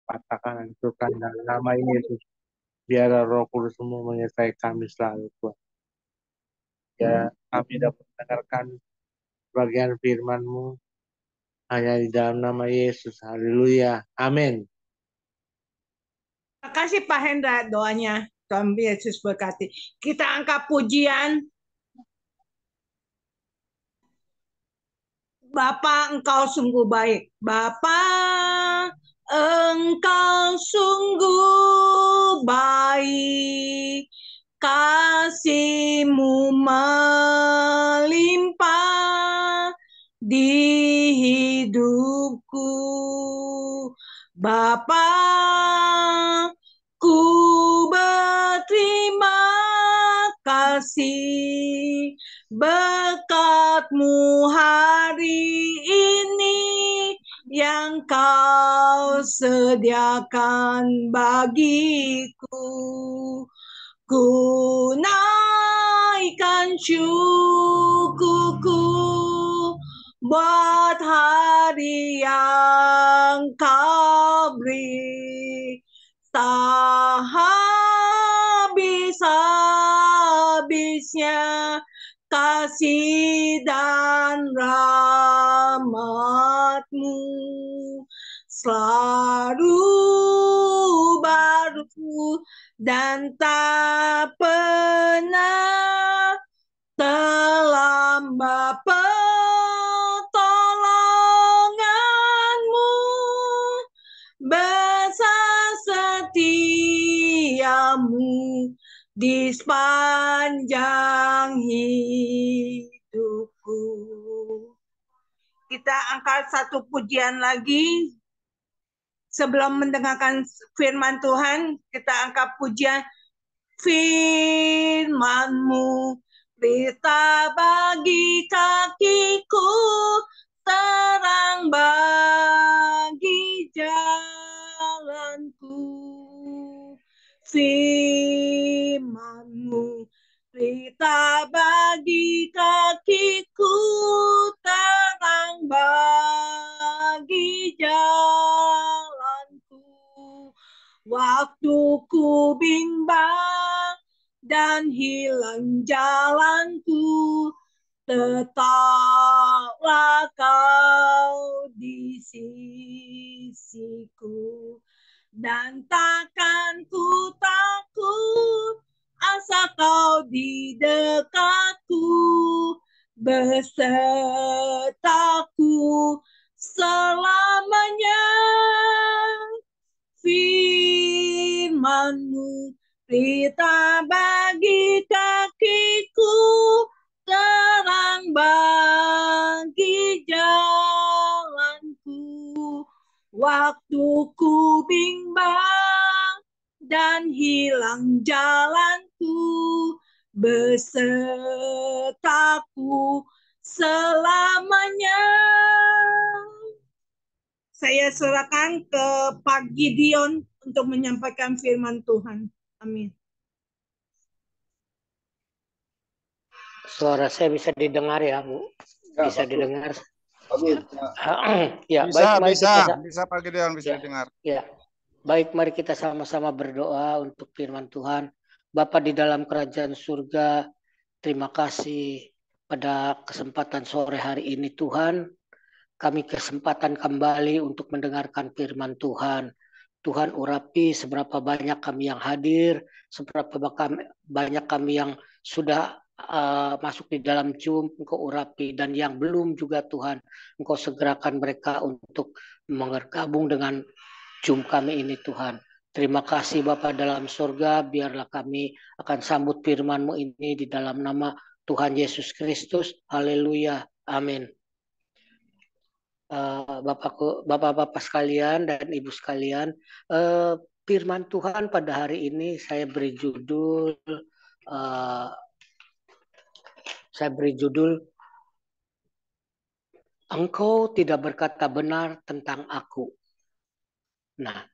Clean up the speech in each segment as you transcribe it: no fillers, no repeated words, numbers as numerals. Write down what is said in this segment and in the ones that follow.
patahkan, hancurkan dalam nama Yesus. Biar Roh Kudus-Mu menyertai kami selalu, Tuhan. Ya, kami dapat mendengarkan bagian firman-Mu hanya di dalam nama Yesus. Haleluya. Amin. Terima kasih Pak Hendra doanya. Tuhan Yesus berkati. Kita angkat pujian. Bapa, Engkau sungguh baik. Bapa, Engkau sungguh baik. Kasih-Mu melimpah di hidupku. Bapa, ku berterima kasih berkat-Mu hari ini yang Kau sediakan bagiku. Ku naikkan syukurku buat hari yang Kau beri. Tak habis-habisnya kasih dan rahmat-Mu selalu baru dan tak pernah terlambat pertolongan-Mu. Besar setiamu di sepanjang hidupku. Kita angkat satu pujian lagi. Sebelum mendengarkan firman Tuhan, kita angkat pujian firman-Mu. Berita bagi kakiku, terang bagi jalanku. Firman-Mu, berita bagi kakiku, terang bagi jalanku. Waktu ku bimbang dan hilang jalanku, tetaplah Kau di sisiku. Dan takkan ku takut, asal Kau di dekatku, besertaku selamanya. Firman-Mu, berita bagi kakiku, terang bagi jalanku. Waktu ku bimbang dan hilang jalanku, besertaku selamanya. Saya serahkan ke Pak Gideon untuk menyampaikan firman Tuhan. Amin. Suara saya bisa didengar ya, Bu? Bisa didengar? Ya, baik, mari bisa Pak Gideon, bisa didengar. Ya, baik, mari kita sama-sama berdoa untuk firman Tuhan. Bapa di dalam kerajaan surga, terima kasih pada kesempatan sore hari ini Tuhan. Kami kesempatan kembali untuk mendengarkan firman Tuhan. Tuhan urapi seberapa banyak kami yang hadir, seberapa banyak kami yang sudah masuk di dalam Zoom, Engkau urapi, dan yang belum juga Tuhan, Engkau segerakan mereka untuk bergabung dengan Zoom kami ini Tuhan. Terima kasih Bapa dalam surga, biarlah kami akan sambut firman-Mu ini di dalam nama Tuhan Yesus Kristus. Haleluya. Amin. Bapak-bapak sekalian dan ibu sekalian, firman Tuhan pada hari ini saya beri judul Engkau tidak berkata benar tentang aku. Nah,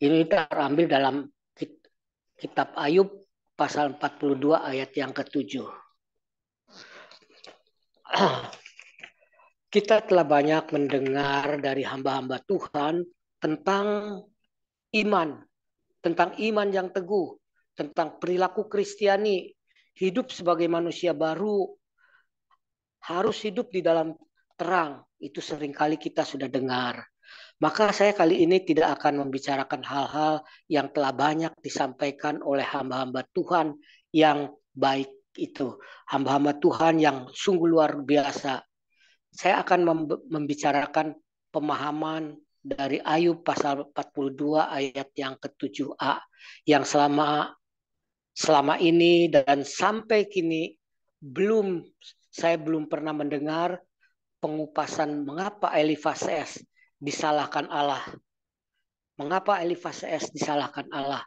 ini terambil dalam kitab Ayub pasal 42 ayat yang ke-7. Kita telah banyak mendengar dari hamba-hamba Tuhan tentang iman, tentang iman yang teguh, tentang perilaku Kristiani, hidup sebagai manusia baru, harus hidup di dalam terang. Itu seringkali kita sudah dengar. Maka saya kali ini tidak akan membicarakan hal-hal yang telah banyak disampaikan oleh hamba-hamba Tuhan yang baik itu. Hamba-hamba Tuhan yang sungguh luar biasa. Saya akan membicarakan pemahaman dari Ayub pasal 42 ayat yang ke-7a yang selama ini dan sampai kini saya belum pernah mendengar pengupasan mengapa Elifas disalahkan Allah. Mengapa Elifas disalahkan Allah?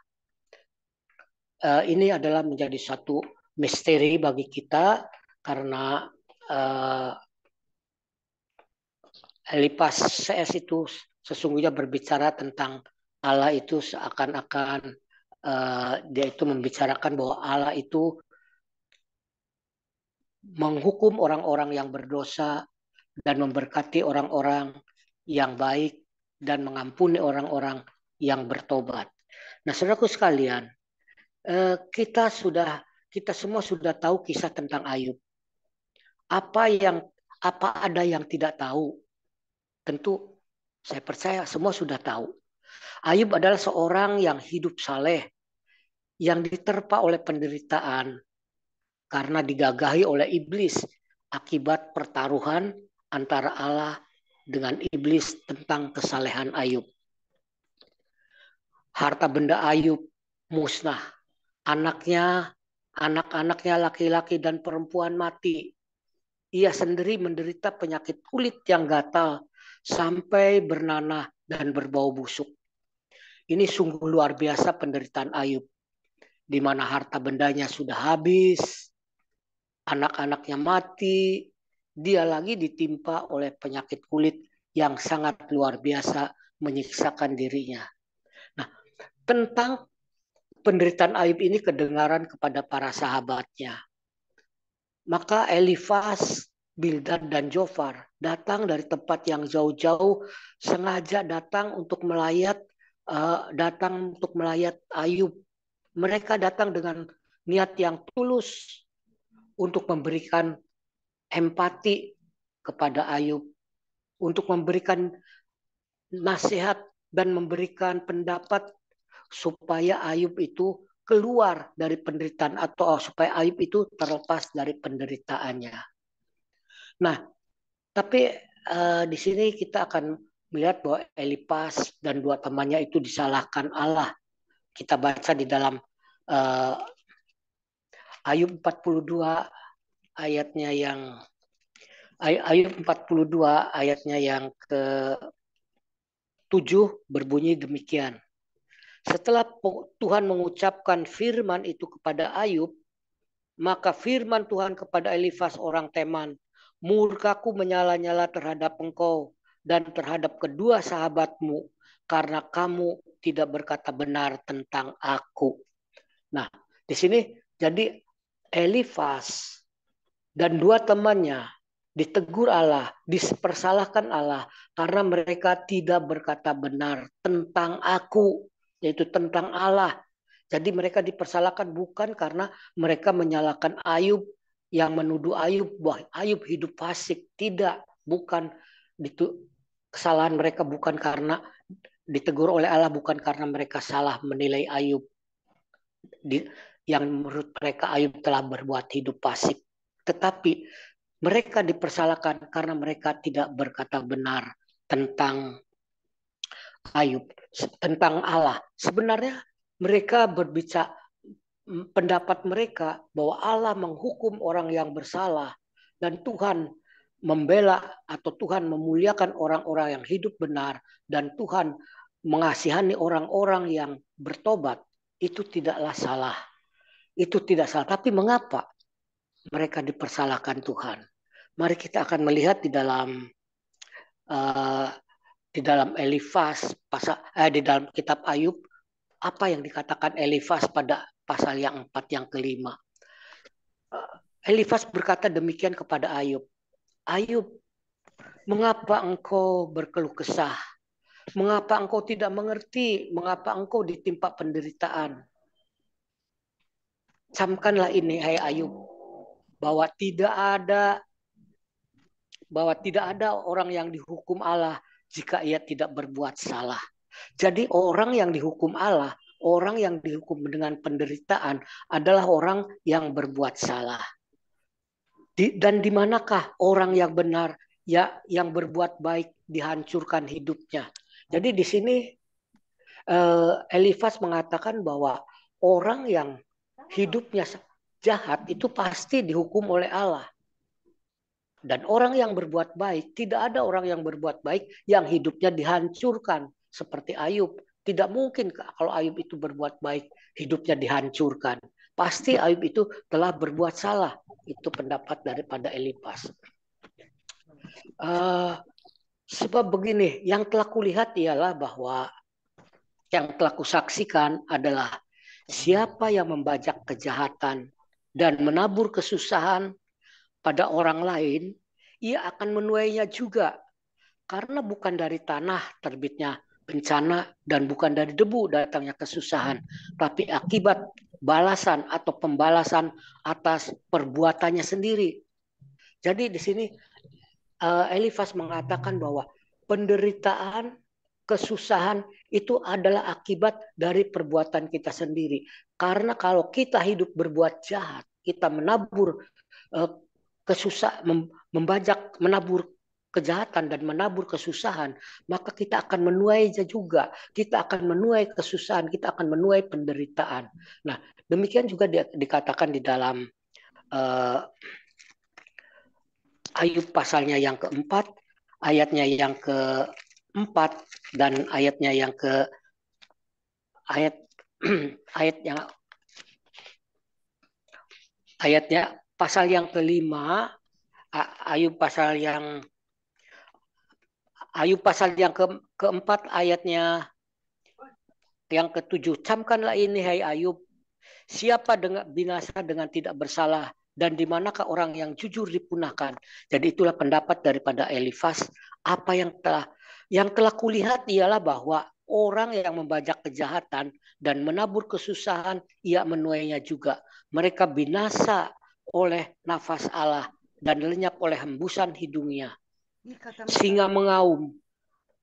Ini adalah menjadi satu misteri bagi kita karena Elifas itu sesungguhnya berbicara tentang Allah itu seakan-akan dia itu membicarakan bahwa Allah itu menghukum orang-orang yang berdosa dan memberkati orang-orang yang baik dan mengampuni orang-orang yang bertobat. Nah, saudaraku sekalian, kita semua sudah tahu kisah tentang Ayub. Apa ada yang tidak tahu? Tentu saya percaya semua sudah tahu. Ayub adalah seorang yang hidup saleh, yang diterpa oleh penderitaan karena digagahi oleh iblis akibat pertaruhan antara Allah dengan iblis tentang kesalehan Ayub. Harta benda Ayub musnah. Anak-anaknya laki-laki dan perempuan mati. Ia sendiri menderita penyakit kulit yang gatal sampai bernanah dan berbau busuk. Ini sungguh luar biasa penderitaan Ayub, di mana harta bendanya sudah habis, anak-anaknya mati, dia lagi ditimpa oleh penyakit kulit yang sangat luar biasa menyiksakan dirinya. Nah, tentang penderitaan Ayub ini kedengaran kepada para sahabatnya. Maka Elifas, Bildad dan Jofar datang dari tempat yang jauh-jauh, sengaja datang untuk melayat Ayub. Mereka datang dengan niat yang tulus untuk memberikan empati kepada Ayub, untuk memberikan nasihat dan memberikan pendapat supaya Ayub itu keluar dari penderitaan atau supaya Ayub itu terlepas dari penderitaannya. Nah, tapi di sini kita akan melihat bahwa Elifas dan dua temannya itu disalahkan Allah. Kita baca di dalam Ayub 42 ayatnya yang ke-7 berbunyi demikian. Setelah Tuhan mengucapkan firman itu kepada Ayub, maka firman Tuhan kepada Elifas orang Teman, murkaku menyala-nyala terhadap engkau dan terhadap kedua sahabatmu karena kamu tidak berkata benar tentang aku. Nah, di sini jadi Elifas dan dua temannya ditegur Allah, dipersalahkan Allah karena mereka tidak berkata benar tentang aku, yaitu tentang Allah. Jadi mereka dipersalahkan bukan karena mereka menyalahkan Ayub, yang menuduh Ayub bahwa Ayub hidup fasik. Tidak, bukan itu kesalahan mereka, bukan karena ditegur oleh Allah, bukan karena mereka salah menilai Ayub. Yang menurut mereka Ayub telah berbuat hidup fasik. Tetapi mereka dipersalahkan karena mereka tidak berkata benar tentang Ayub, tentang Allah. Sebenarnya mereka berbicara, pendapat mereka bahwa Allah menghukum orang yang bersalah dan Tuhan membela atau Tuhan memuliakan orang-orang yang hidup benar dan Tuhan mengasihani orang-orang yang bertobat. Itu tidaklah salah. Itu tidak salah. Tapi mengapa mereka dipersalahkan Tuhan? Mari kita akan melihat di dalam Elifas, di dalam kitab Ayub, apa yang dikatakan Elifas pada pasal yang 4 yang kelima. Elifas berkata demikian kepada Ayub. Ayub, mengapa engkau berkeluh kesah? Mengapa engkau tidak mengerti? Mengapa engkau ditimpa penderitaan? Camkanlah ini, hai Ayub, bahwa tidak ada orang yang dihukum Allah jika ia tidak berbuat salah. Jadi orang yang dihukum Allah, orang yang dihukum dengan penderitaan adalah orang yang berbuat salah. Dan di manakah orang yang benar, ya, yang berbuat baik dihancurkan hidupnya? Jadi di sini Elifas mengatakan bahwa orang yang hidupnya jahat itu pasti dihukum oleh Allah. Dan orang yang berbuat baik, tidak ada orang yang berbuat baik yang hidupnya dihancurkan seperti Ayub. Tidak mungkin kalau Ayub itu berbuat baik, hidupnya dihancurkan. Pasti Ayub itu telah berbuat salah. Itu pendapat daripada Elifas. Sebab begini, yang telah kulihat ialah bahwa yang telah kusaksikan adalah siapa yang membajak kejahatan dan menabur kesusahan pada orang lain, ia akan menuainya juga. Karena bukan dari tanah terbitnya bencana dan bukan dari debu datangnya kesusahan, tapi akibat balasan atau pembalasan atas perbuatannya sendiri. Jadi di sini Elifas mengatakan bahwa penderitaan, kesusahan itu adalah akibat dari perbuatan kita sendiri. Karena kalau kita hidup berbuat jahat, kita menabur menabur kejahatan dan menabur kesusahan, maka kita akan menuainya juga. Kita akan menuai kesusahan, kita akan menuai penderitaan. Nah, demikian juga dikatakan di dalam Ayub pasalnya yang keempat, ayatnya yang keempat dan ayatnya yang ke ayatnya pasal yang kelima, Ayub pasal yang keempat ayatnya yang ketujuh. Camkanlah ini, hai Ayub, siapa binasa dengan tidak bersalah, dan di manakah orang yang jujur dipunahkan. Jadi itulah pendapat daripada Elifas. Apa yang telah kulihat ialah bahwa orang yang membajak kejahatan dan menabur kesusahan, ia menuainya juga. Mereka binasa oleh nafas Allah dan lenyap oleh hembusan hidungnya. Singa mengaum,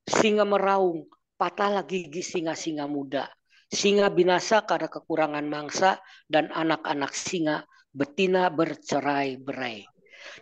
singa meraung, patahlah gigi singa-singa muda. Singa binasa karena kekurangan mangsa dan anak-anak singa betina bercerai-berai.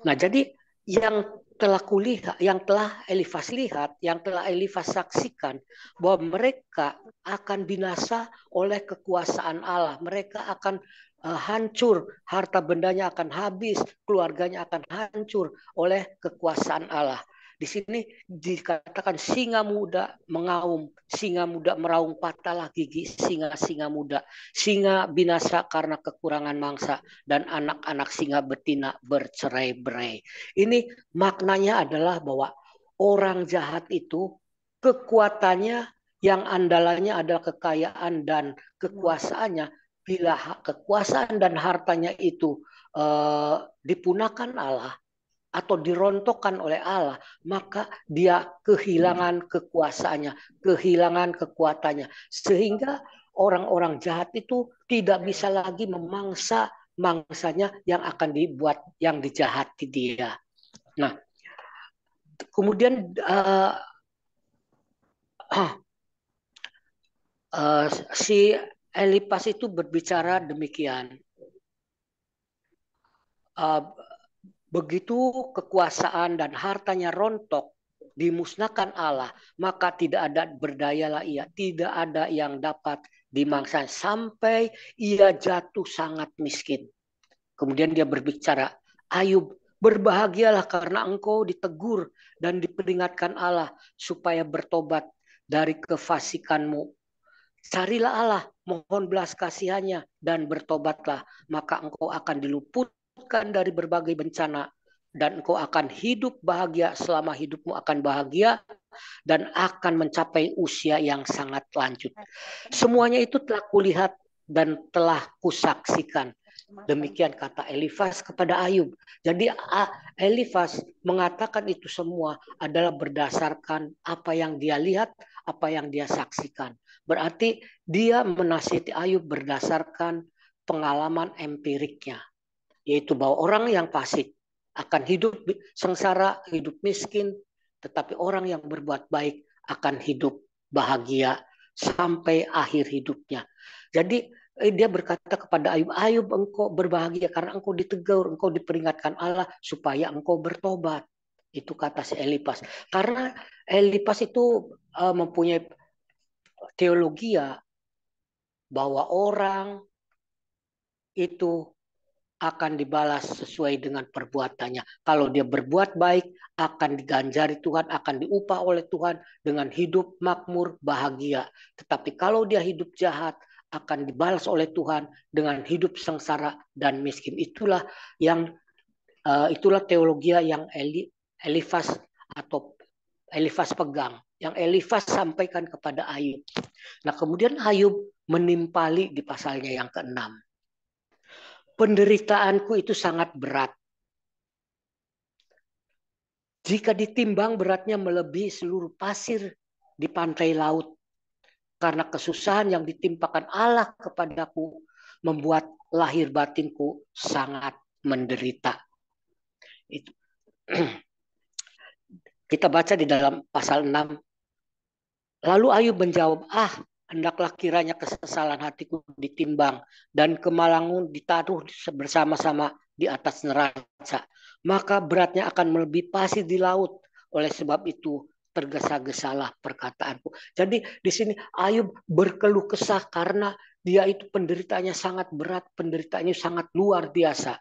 Nah, jadi yang telah kulihat, yang telah Elifas lihat, yang telah Elifas saksikan, bahwa mereka akan binasa oleh kekuasaan Allah. Mereka akan hancur, harta bendanya akan habis, keluarganya akan hancur oleh kekuasaan Allah. Di sini dikatakan singa muda mengaum, singa muda meraung, patahlah gigi singa-singa muda. Singa binasa karena kekurangan mangsa dan anak-anak singa betina bercerai-berai. Ini maknanya adalah bahwa orang jahat itu kekuatannya, yang andalannya adalah kekayaan dan kekuasaannya. Bila kekuasaan dan hartanya itu dipunahkan Allah atau dirontokkan oleh Allah, maka dia kehilangan kekuasaannya, kehilangan kekuatannya. Sehingga orang-orang jahat itu tidak bisa lagi memangsa mangsanya yang akan dibuat, yang dijahati dia. Nah, kemudian si Elifas itu berbicara demikian. Begitu kekuasaan dan hartanya rontok, dimusnahkan Allah, maka tidak ada berdayalah ia, tidak ada yang dapat dimangsa sampai ia jatuh sangat miskin. Kemudian dia berbicara, Ayub, berbahagialah karena engkau ditegur dan diperingatkan Allah supaya bertobat dari kefasikanmu. Carilah Allah, mohon belas kasihannya dan bertobatlah, maka engkau akan diluputkan dari berbagai bencana dan engkau akan hidup bahagia selama hidupmu akan bahagia dan akan mencapai usia yang sangat lanjut. Semuanya itu telah kulihat dan telah kusaksikan. Demikian kata Elifas kepada Ayub. Jadi Elifas mengatakan itu semua adalah berdasarkan apa yang dia lihat, apa yang dia saksikan. Berarti dia menasihati Ayub berdasarkan pengalaman empiriknya, yaitu bahwa orang yang fasik akan hidup sengsara, hidup miskin, tetapi orang yang berbuat baik akan hidup bahagia sampai akhir hidupnya. Jadi dia berkata kepada Ayub, Ayub engkau berbahagia karena engkau ditegur, engkau diperingatkan Allah supaya engkau bertobat. Itu kata si Elifas. Karena Elifas itu mempunyai teologi bahwa orang itu akan dibalas sesuai dengan perbuatannya. Kalau dia berbuat baik, akan diganjari Tuhan, akan diupah oleh Tuhan dengan hidup makmur, bahagia. Tetapi kalau dia hidup jahat, akan dibalas oleh Tuhan dengan hidup sengsara dan miskin. Itulah teologi yang Elifas atau Elifas pegang, yang Elifas sampaikan kepada Ayub. Nah, kemudian Ayub menimpali di pasalnya yang ke-6. Penderitaanku itu sangat berat. Jika ditimbang beratnya melebihi seluruh pasir di pantai laut. Karena kesusahan yang ditimpakan Allah kepadaku membuat lahir batinku sangat menderita. Itu. Kita baca di dalam pasal 6. Lalu Ayub menjawab, hendaklah kiranya kesesalan hatiku ditimbang dan kemalangan ditaruh bersama-sama di atas neraca. Maka beratnya akan melebihi pasir di laut. Oleh sebab itu tergesa-gesalah perkataanku. Jadi di sini Ayub berkeluh kesah karena dia itu penderitaannya sangat berat, penderitaannya sangat luar biasa.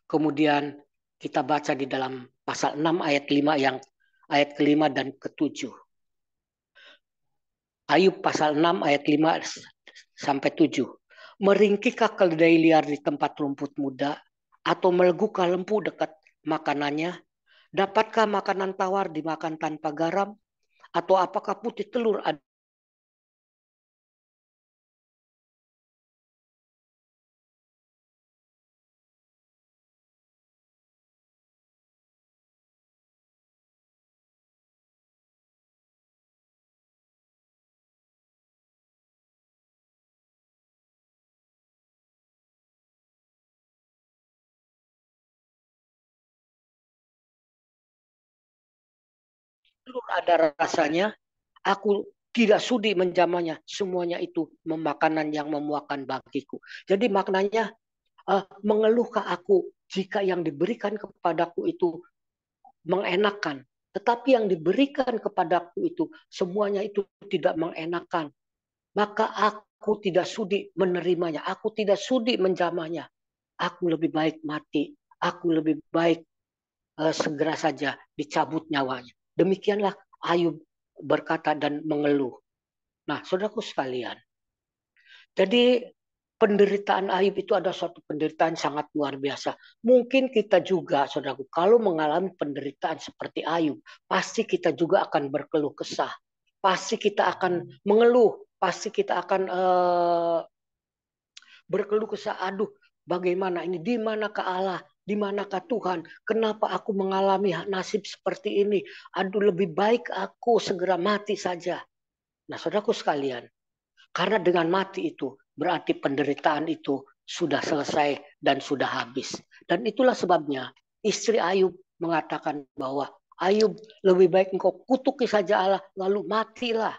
Kemudian kita baca di dalam pasal 6 ayat 5 ayat ke-5 dan ke-7. Ayub pasal 6 ayat 5 sampai 7. Meringkihkah keledai liar di tempat rumput muda, atau melegukah lempu dekat makanannya? Dapatkah makanan tawar dimakan tanpa garam? Atau apakah putih telur ada rasanya? Aku tidak sudi menjamahnya. Semuanya itu makanan yang memuakan bagiku. Jadi maknanya mengeluhkah aku jika yang diberikan kepadaku itu mengenakan. Tetapi yang diberikan kepadaku itu semuanya itu tidak mengenakan. Maka aku tidak sudi menerimanya. Aku tidak sudi menjamahnya. Aku lebih baik mati. Aku lebih baik segera saja dicabut nyawanya. Demikianlah Ayub berkata dan mengeluh. Nah, saudaraku sekalian, jadi penderitaan Ayub itu ada suatu penderitaan sangat luar biasa. Mungkin kita juga, saudaraku, kalau mengalami penderitaan seperti Ayub, pasti kita juga akan berkeluh kesah. Pasti kita akan mengeluh, pasti kita akan berkeluh kesah. Aduh, bagaimana ini? Di manakah Allah? Di manakah Tuhan? Kenapa aku mengalami nasib seperti ini? Aduh, lebih baik aku segera mati saja. Nah, saudaraku sekalian, karena dengan mati itu berarti penderitaan itu sudah selesai dan sudah habis. Dan itulah sebabnya istri Ayub mengatakan bahwa Ayub, lebih baik engkau kutuki saja Allah lalu matilah.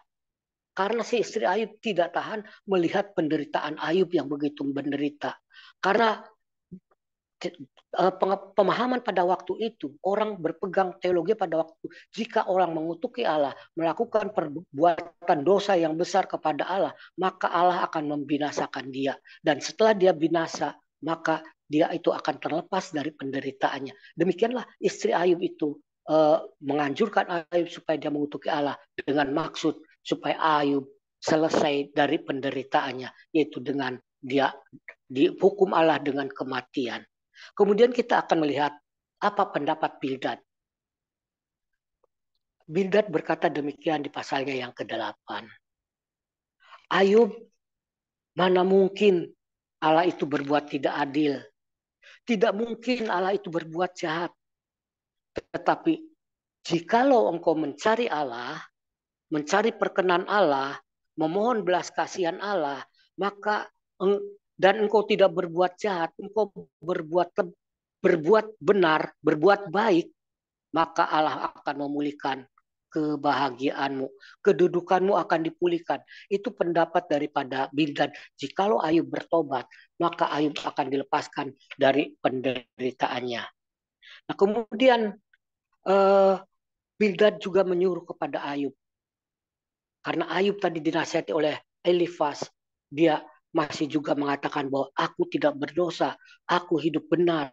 Karena si istri Ayub tidak tahan melihat penderitaan Ayub yang begitu menderita. Karena pemahaman pada waktu itu, orang berpegang teologi pada waktu, jika orang mengutuki Allah, melakukan perbuatan dosa yang besar kepada Allah, maka Allah akan membinasakan dia. Dan setelah dia binasa, maka dia itu akan terlepas dari penderitaannya. Demikianlah istri Ayub itu menganjurkan Ayub supaya dia mengutuki Allah dengan maksud supaya Ayub selesai dari penderitaannya, yaitu dengan dia dihukum Allah dengan kematian. Kemudian kita akan melihat apa pendapat Bildad. Bildad berkata demikian di pasalnya yang ke-8. Ayub, mana mungkin Allah itu berbuat tidak adil. Tidak mungkin Allah itu berbuat jahat. Tetapi jikalau engkau mencari Allah, mencari perkenan Allah, memohon belas kasihan Allah, maka dan engkau tidak berbuat jahat, engkau berbuat benar, berbuat baik, maka Allah akan memulihkan kebahagiaanmu, kedudukanmu akan dipulihkan. Itu pendapat daripada Bildad. Jikalau Ayub bertobat, maka Ayub akan dilepaskan dari penderitaannya. Nah, kemudian Bildad juga menyuruh kepada Ayub. Karena Ayub tadi dinasihati oleh Elifas, dia masih juga mengatakan bahwa aku tidak berdosa, aku hidup benar.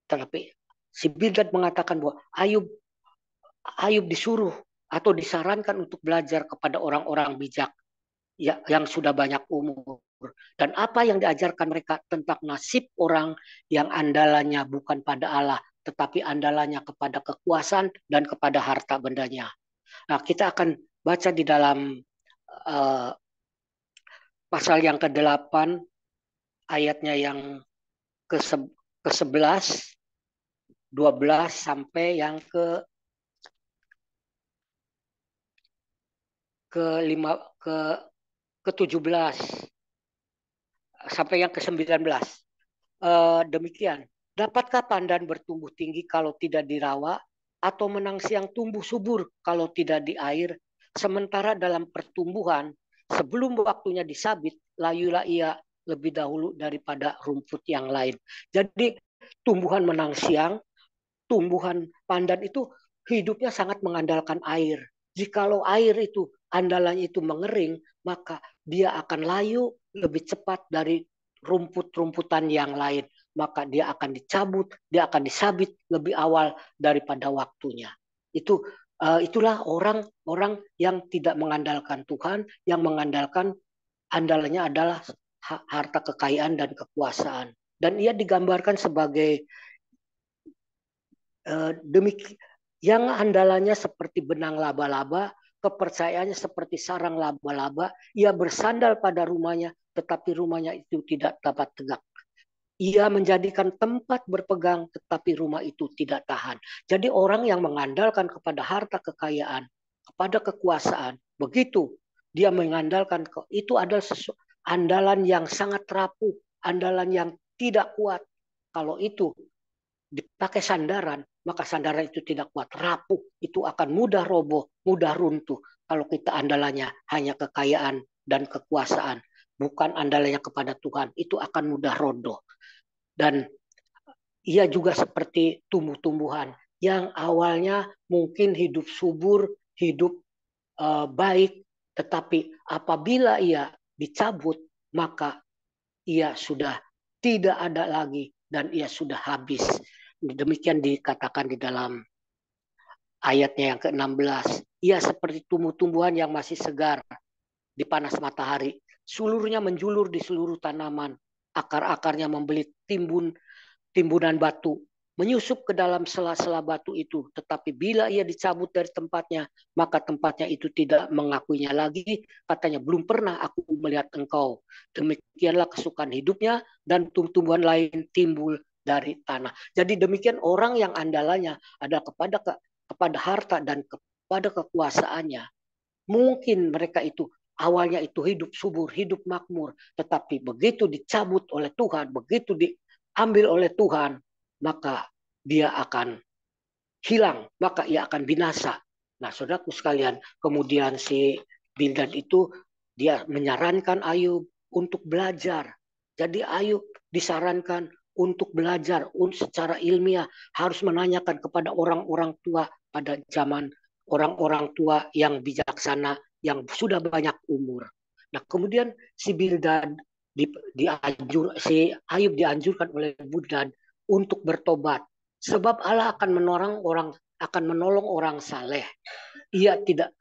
Tetapi si Bildad mengatakan bahwa Ayub disuruh atau disarankan untuk belajar kepada orang-orang bijak yang sudah banyak umur. Dan apa yang diajarkan mereka tentang nasib orang yang andalannya bukan pada Allah, tetapi andalannya kepada kekuasaan dan kepada harta bendanya. Nah, kita akan baca di dalam pasal yang ke-8, ayatnya yang ke-11, 12 sampai yang ke-17 sampai yang ke-19. Demikian. Dapatkah pandan bertumbuh tinggi kalau tidak dirawa, atau menang siang tumbuh subur kalau tidak di air? Sementara dalam pertumbuhan, sebelum waktunya disabit, layulah ia lebih dahulu daripada rumput yang lain. Jadi tumbuhan menang siang, tumbuhan pandan itu hidupnya sangat mengandalkan air. Jikalau air itu andalannya itu mengering, maka dia akan layu lebih cepat dari rumput-rumputan yang lain. Maka dia akan dicabut, dia akan disabit lebih awal daripada waktunya. Itulah orang-orang yang tidak mengandalkan Tuhan, yang mengandalkan andalannya adalah harta kekayaan dan kekuasaan. Dan ia digambarkan sebagai yang andalannya seperti benang laba-laba, kepercayaannya seperti sarang laba-laba. Ia bersandal pada rumahnya, tetapi rumahnya itu tidak dapat tegak. Ia menjadikan tempat berpegang, tetapi rumah itu tidak tahan. Jadi orang yang mengandalkan kepada harta kekayaan, kepada kekuasaan, begitu dia mengandalkan, itu adalah andalan yang sangat rapuh, andalan yang tidak kuat. Kalau itu dipakai sandaran, maka sandaran itu tidak kuat, rapuh, itu akan mudah roboh, mudah runtuh. Kalau kita andalannya hanya kekayaan dan kekuasaan, bukan andalannya kepada Tuhan, itu akan mudah roboh. Dan ia juga seperti tumbuh-tumbuhan yang awalnya mungkin hidup subur, hidup baik, tetapi apabila ia dicabut, maka ia sudah tidak ada lagi dan ia sudah habis. Demikian dikatakan di dalam ayatnya yang ke-16. Ia seperti tumbuh-tumbuhan yang masih segar di panas matahari. Sulurnya menjulur di seluruh tanaman. Akar-akarnya membelit timbunan batu. Menyusup ke dalam sela-sela batu itu. Tetapi bila ia dicabut dari tempatnya, maka tempatnya itu tidak mengakuinya lagi. Katanya, belum pernah aku melihat engkau. Demikianlah kesukaan hidupnya dan tumbuhan lain timbul dari tanah. Jadi demikian orang yang andalannya adalah kepada harta dan kepada kekuasaannya. Mungkin mereka itu awalnya itu hidup subur, hidup makmur. Tetapi begitu dicabut oleh Tuhan, begitu diambil oleh Tuhan, maka dia akan hilang, maka ia akan binasa. Nah, saudaraku sekalian, kemudian si Bildad itu dia menyarankan Ayub untuk belajar. Jadi Ayub disarankan untuk belajar secara ilmiah, harus menanyakan kepada orang-orang tua pada zaman orang-orang tua yang bijaksana, yang sudah banyak umur. Nah, kemudian si Bildad si Ayub dianjurkan oleh Bildad untuk bertobat, sebab Allah akan menolong orang saleh. Ia tidak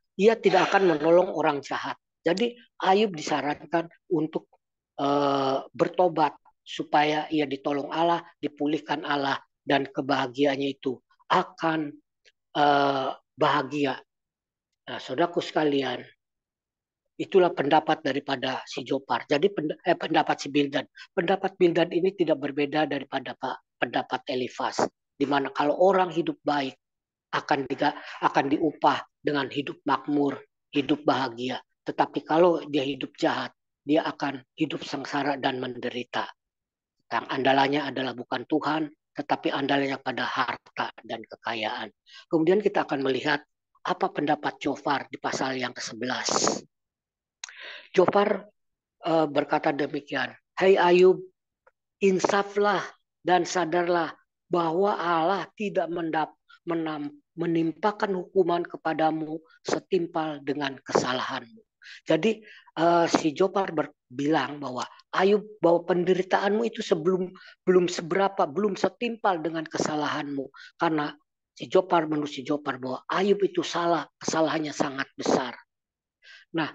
akan menolong orang jahat. Jadi Ayub disarankan untuk bertobat supaya ia ditolong Allah, dipulihkan Allah, dan kebahagiaannya itu akan bahagia. Nah, saudaraku sekalian, itulah pendapat daripada si Jopar. Jadi pendapat si Bildad. Pendapat Bildad ini tidak berbeda daripada pendapat Elifas, di mana kalau orang hidup baik akan diupah dengan hidup makmur, hidup bahagia. Tetapi kalau dia hidup jahat, dia akan hidup sengsara dan menderita. Yang andalannya adalah bukan Tuhan, tetapi andalannya pada harta dan kekayaan. Kemudian kita akan melihat apa pendapat Jofar di pasal yang ke-11. Jofar berkata demikian, "Hai Ayub, insaflah dan sadarlah bahwa Allah tidak menimpakan hukuman kepadamu setimpal dengan kesalahanmu." Jadi si Jofar bilang bahwa Ayub, bahwa penderitaanmu itu belum setimpal dengan kesalahanmu, karena menurut si Jofar bahwa Ayub itu kesalahannya sangat besar. Nah,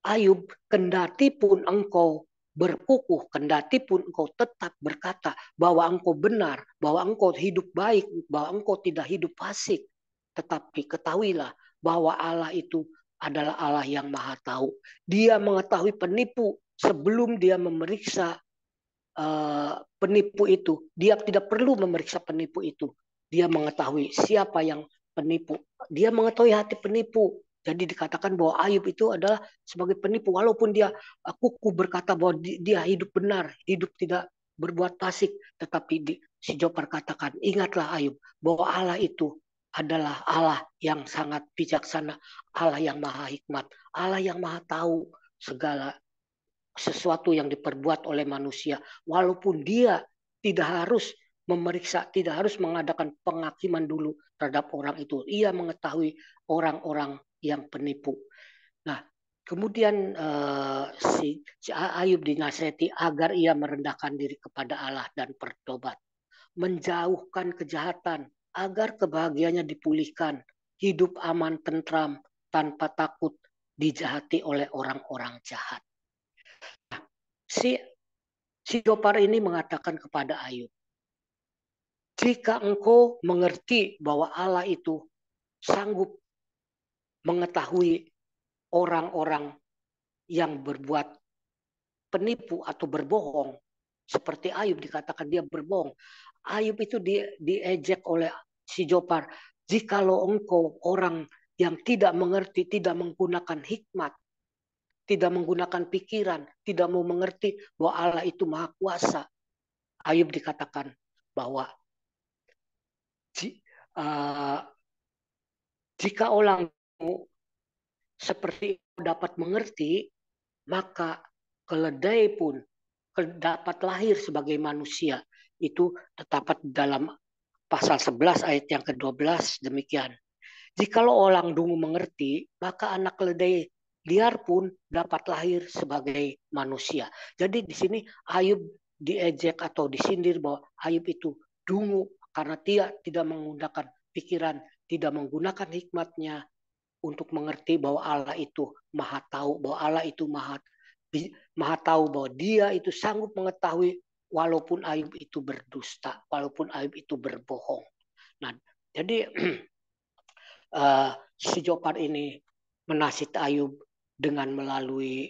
Ayub, kendati pun engkau berkukuh, kendati pun engkau tetap berkata bahwa engkau benar, bahwa engkau hidup baik, bahwa engkau tidak hidup fasik, tetapi ketahuilah bahwa Allah itu adalah Allah yang maha tahu. Dia mengetahui penipu sebelum dia memeriksa penipu itu. Dia tidak perlu memeriksa penipu itu. Dia mengetahui siapa yang penipu. Dia mengetahui hati penipu. Jadi dikatakan bahwa Ayub itu adalah sebagai penipu. Walaupun dia kuku berkata bahwa dia hidup benar, hidup tidak berbuat fasik. Tetapi si Jofar katakan, ingatlah Ayub, bahwa Allah itu adalah Allah yang sangat bijaksana, Allah yang maha hikmat, Allah yang maha tahu segala sesuatu yang diperbuat oleh manusia. Walaupun dia tidak harus memeriksa, tidak harus mengadakan penghakiman dulu terhadap orang itu. Ia mengetahui orang-orang yang penipu. Nah, kemudian si Ayub dinasihati agar ia merendahkan diri kepada Allah dan bertobat, menjauhkan kejahatan, agar kebahagiaannya dipulihkan, hidup aman tentram tanpa takut dijahati oleh orang-orang jahat. Nah, si Jofar ini mengatakan kepada Ayub, jika engkau mengerti bahwa Allah itu sanggup mengetahui orang-orang yang berbuat penipu atau berbohong, seperti Ayub dikatakan dia berbohong. Ayub itu diejek oleh si Jofar. Jikalau engkau orang yang tidak mengerti, tidak menggunakan hikmat, tidak menggunakan pikiran, tidak mau mengerti bahwa Allah itu maha kuasa. Ayub dikatakan bahwa jika orang seperti itu dapat mengerti, maka keledai pun dapat lahir sebagai manusia. Itu terdapat dalam pasal 11 ayat yang ke-12 demikian. Jikalau orang dungu mengerti, maka anak keledai liar pun dapat lahir sebagai manusia. Jadi di sini Ayub diejek atau disindir bahwa Ayub itu dungu karena dia tidak menggunakan pikiran, tidak menggunakan hikmatnya untuk mengerti bahwa Allah itu maha tahu, bahwa Allah itu maha tahu, bahwa dia itu sanggup mengetahui walaupun Ayub itu berdusta, walaupun Ayub itu berbohong. Nah, jadi si Jofar ini menasihati Ayub dengan melalui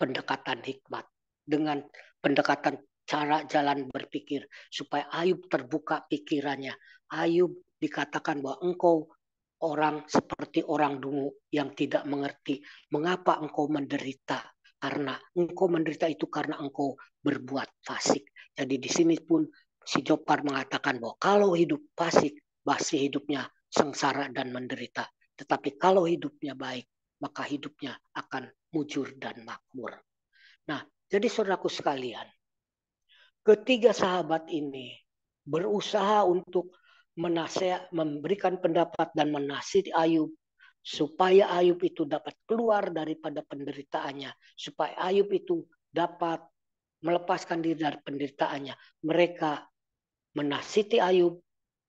pendekatan hikmat, dengan pendekatan cara jalan berpikir, supaya Ayub terbuka pikirannya. Ayub dikatakan bahwa engkau orang seperti orang dungu yang tidak mengerti. Mengapa engkau menderita? Karena engkau menderita itu karena engkau berbuat fasik. Jadi di sini pun si Jofar mengatakan bahwa kalau hidup fasik, pasti hidupnya sengsara dan menderita. Tetapi kalau hidupnya baik, maka hidupnya akan mujur dan makmur. Nah, jadi saudaraku sekalian, ketiga sahabat ini berusaha untuk memberikan pendapat dan menasihati Ayub supaya Ayub itu dapat keluar daripada penderitaannya, supaya Ayub itu dapat melepaskan diri dari penderitaannya. Mereka menasihati Ayub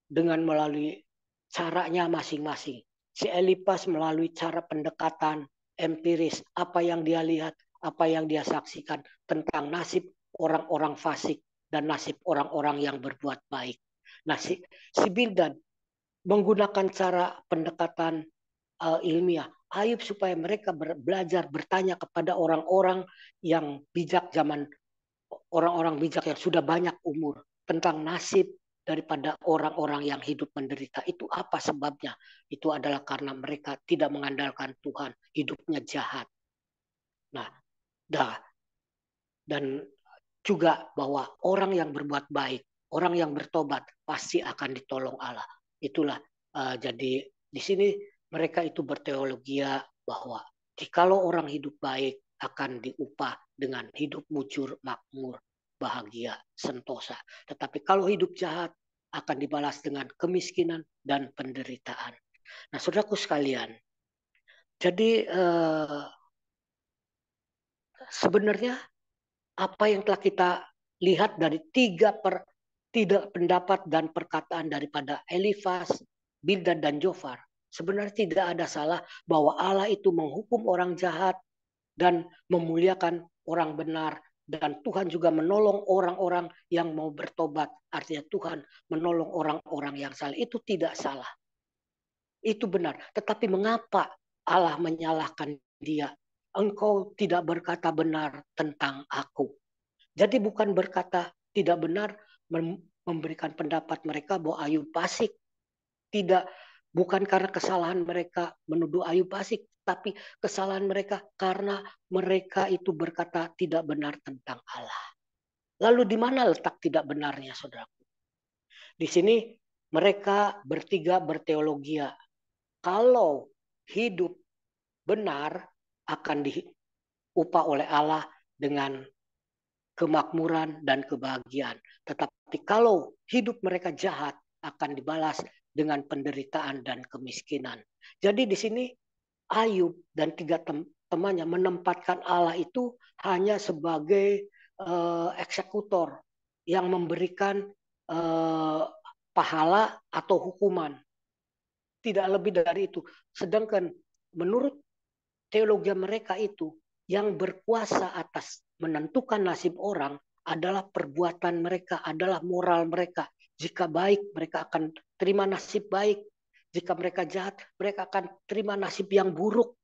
dengan melalui caranya masing-masing. Si Elipas melalui cara pendekatan empiris, apa yang dia lihat, apa yang dia saksikan tentang nasib orang-orang fasik dan nasib orang-orang yang berbuat baik. Nah, si Bildad menggunakan cara pendekatan ilmiah Ayub supaya mereka belajar bertanya kepada orang-orang yang bijak, orang-orang bijak yang sudah banyak umur tentang nasib daripada orang-orang yang hidup menderita. Itu apa sebabnya? Itu adalah karena mereka tidak mengandalkan Tuhan, hidupnya jahat. Nah, dan juga bahwa orang yang berbuat baik, orang yang bertobat pasti akan ditolong Allah. Itulah jadi di sini mereka itu berteologia bahwa jikalau orang hidup baik akan diupah dengan hidup mujur, makmur, bahagia, sentosa. Tetapi kalau hidup jahat akan dibalas dengan kemiskinan dan penderitaan. Nah, saudaraku sekalian, jadi sebenarnya apa yang telah kita lihat dari tiga pendapat dan perkataan daripada Elifas, Bildad, dan Jofar, sebenarnya tidak ada salah bahwa Allah itu menghukum orang jahat dan memuliakan orang benar, dan Tuhan juga menolong orang-orang yang mau bertobat. Artinya Tuhan menolong orang-orang yang salah. Itu tidak salah. Itu benar. Tetapi mengapa Allah menyalahkan dia? Engkau tidak berkata benar tentang aku. Jadi bukan berkata tidak benar memberikan pendapat mereka bahwa Ayub fasik. Tidak, bukan karena kesalahan mereka menuduh Ayub fasik, tapi kesalahan mereka karena mereka itu berkata tidak benar tentang Allah. Lalu di mana letak tidak benarnya, saudaraku? Di sini mereka bertiga berteologia. Kalau hidup benar akan diupah oleh Allah dengan kemakmuran dan kebahagiaan. Tetapi kalau hidup mereka jahat akan dibalas dengan penderitaan dan kemiskinan. Jadi di sini Ayub dan tiga temannya menempatkan Allah itu hanya sebagai eksekutor yang memberikan pahala atau hukuman. Tidak lebih dari itu. Sedangkan menurut teologi mereka itu, yang berkuasa atas menentukan nasib orang adalah perbuatan mereka, adalah moral mereka. Jika baik, mereka akan terima nasib baik. Jika mereka jahat, mereka akan terima nasib yang buruk.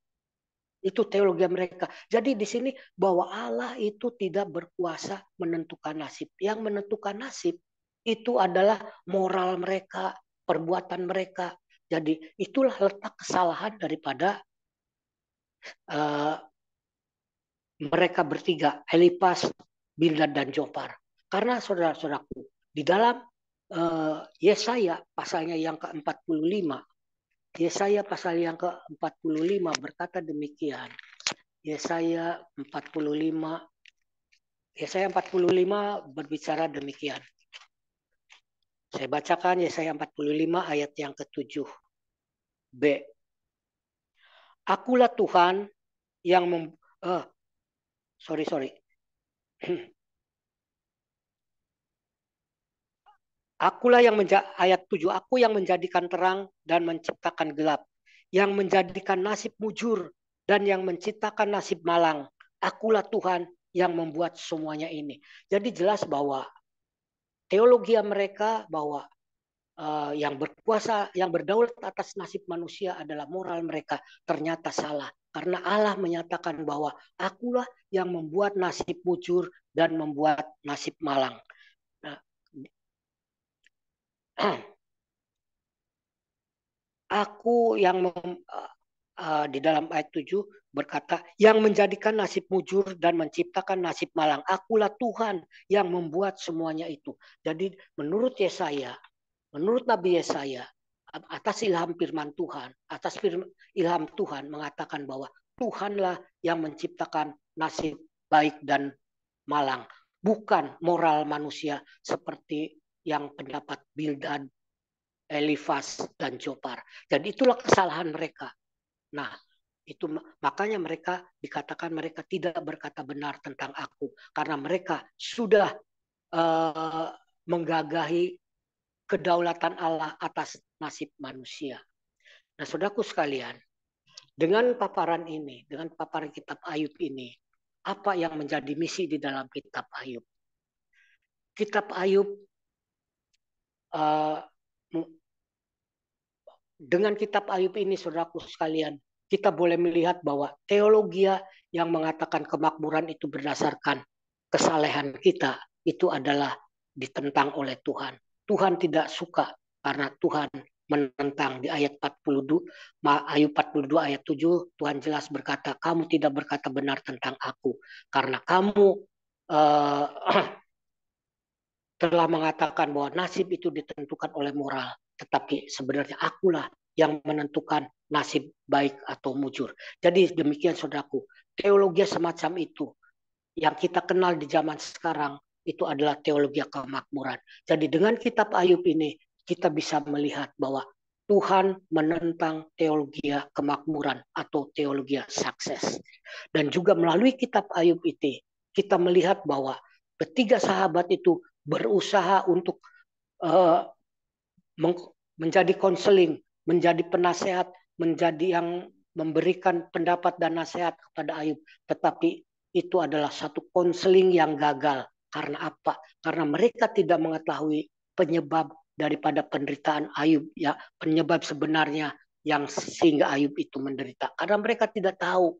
Itu teologi mereka. Jadi di sini bahwa Allah itu tidak berkuasa menentukan nasib. Yang menentukan nasib itu adalah moral mereka, perbuatan mereka. Jadi itulah letak kesalahan daripada mereka bertiga, Elifas, Bildad, dan Jofar. Karena saudara-saudaraku, di dalam Yesaya pasalnya yang ke-45, Yesaya pasal yang ke-45 berkata demikian. Yesaya 45 berbicara demikian. Saya bacakan Yesaya 45 ayat yang ke-7b. Akulah Tuhan yang Akulah yang ayat 7, aku yang menjadikan terang dan menciptakan gelap, yang menjadikan nasib mujur dan yang menciptakan nasib malang. Akulah Tuhan yang membuat semuanya ini. Jadi jelas bahwa teologi mereka bahwa yang berkuasa, yang berdaulat atas nasib manusia adalah moral mereka, ternyata salah. Karena Allah menyatakan bahwa akulah yang membuat nasib mujur dan membuat nasib malang. Nah, aku yang di dalam ayat 7 berkata, yang menjadikan nasib mujur dan menciptakan nasib malang. Akulah Tuhan yang membuat semuanya itu. Jadi menurut Yesaya, menurut Nabi Yesaya, atas ilham firman Tuhan, atas ilham Tuhan mengatakan bahwa Tuhanlah yang menciptakan nasib baik dan malang. Bukan moral manusia seperti yang pendapat Bildad, Elifas, dan Jofar. Jadi itulah kesalahan mereka. Nah, itu makanya mereka dikatakan mereka tidak berkata benar tentang aku. Karena mereka sudah menggagahi kedaulatan Allah atas nasib manusia. Nah, saudaraku sekalian, dengan paparan ini, dengan paparan kitab Ayub ini, apa yang menjadi misi di dalam kitab Ayub? Kitab Ayub, dengan kitab Ayub ini, saudaraku sekalian, kita boleh melihat bahwa teologi yang mengatakan kemakmuran itu berdasarkan kesalehan kita, itu adalah ditentang oleh Tuhan. Tuhan tidak suka karena Tuhan menentang di ayat 42, Ayub 42 ayat 7, Tuhan jelas berkata, kamu tidak berkata benar tentang aku karena kamu telah mengatakan bahwa nasib itu ditentukan oleh moral, tetapi sebenarnya akulah yang menentukan nasib baik atau mujur. Jadi demikian saudaraku, teologi semacam itu yang kita kenal di zaman sekarang itu adalah teologi kemakmuran. Jadi dengan kitab Ayub ini kita bisa melihat bahwa Tuhan menentang teologi kemakmuran atau teologi sukses. Dan juga melalui kitab Ayub itu kita melihat bahwa ketiga sahabat itu berusaha untuk menjadi konseling, menjadi penasehat, menjadi yang memberikan pendapat dan nasihat kepada Ayub. Tetapi itu adalah satu konseling yang gagal. Karena apa? Karena mereka tidak mengetahui penyebab daripada penderitaan Ayub, ya, penyebab sebenarnya yang sehingga Ayub itu menderita. Karena mereka tidak tahu.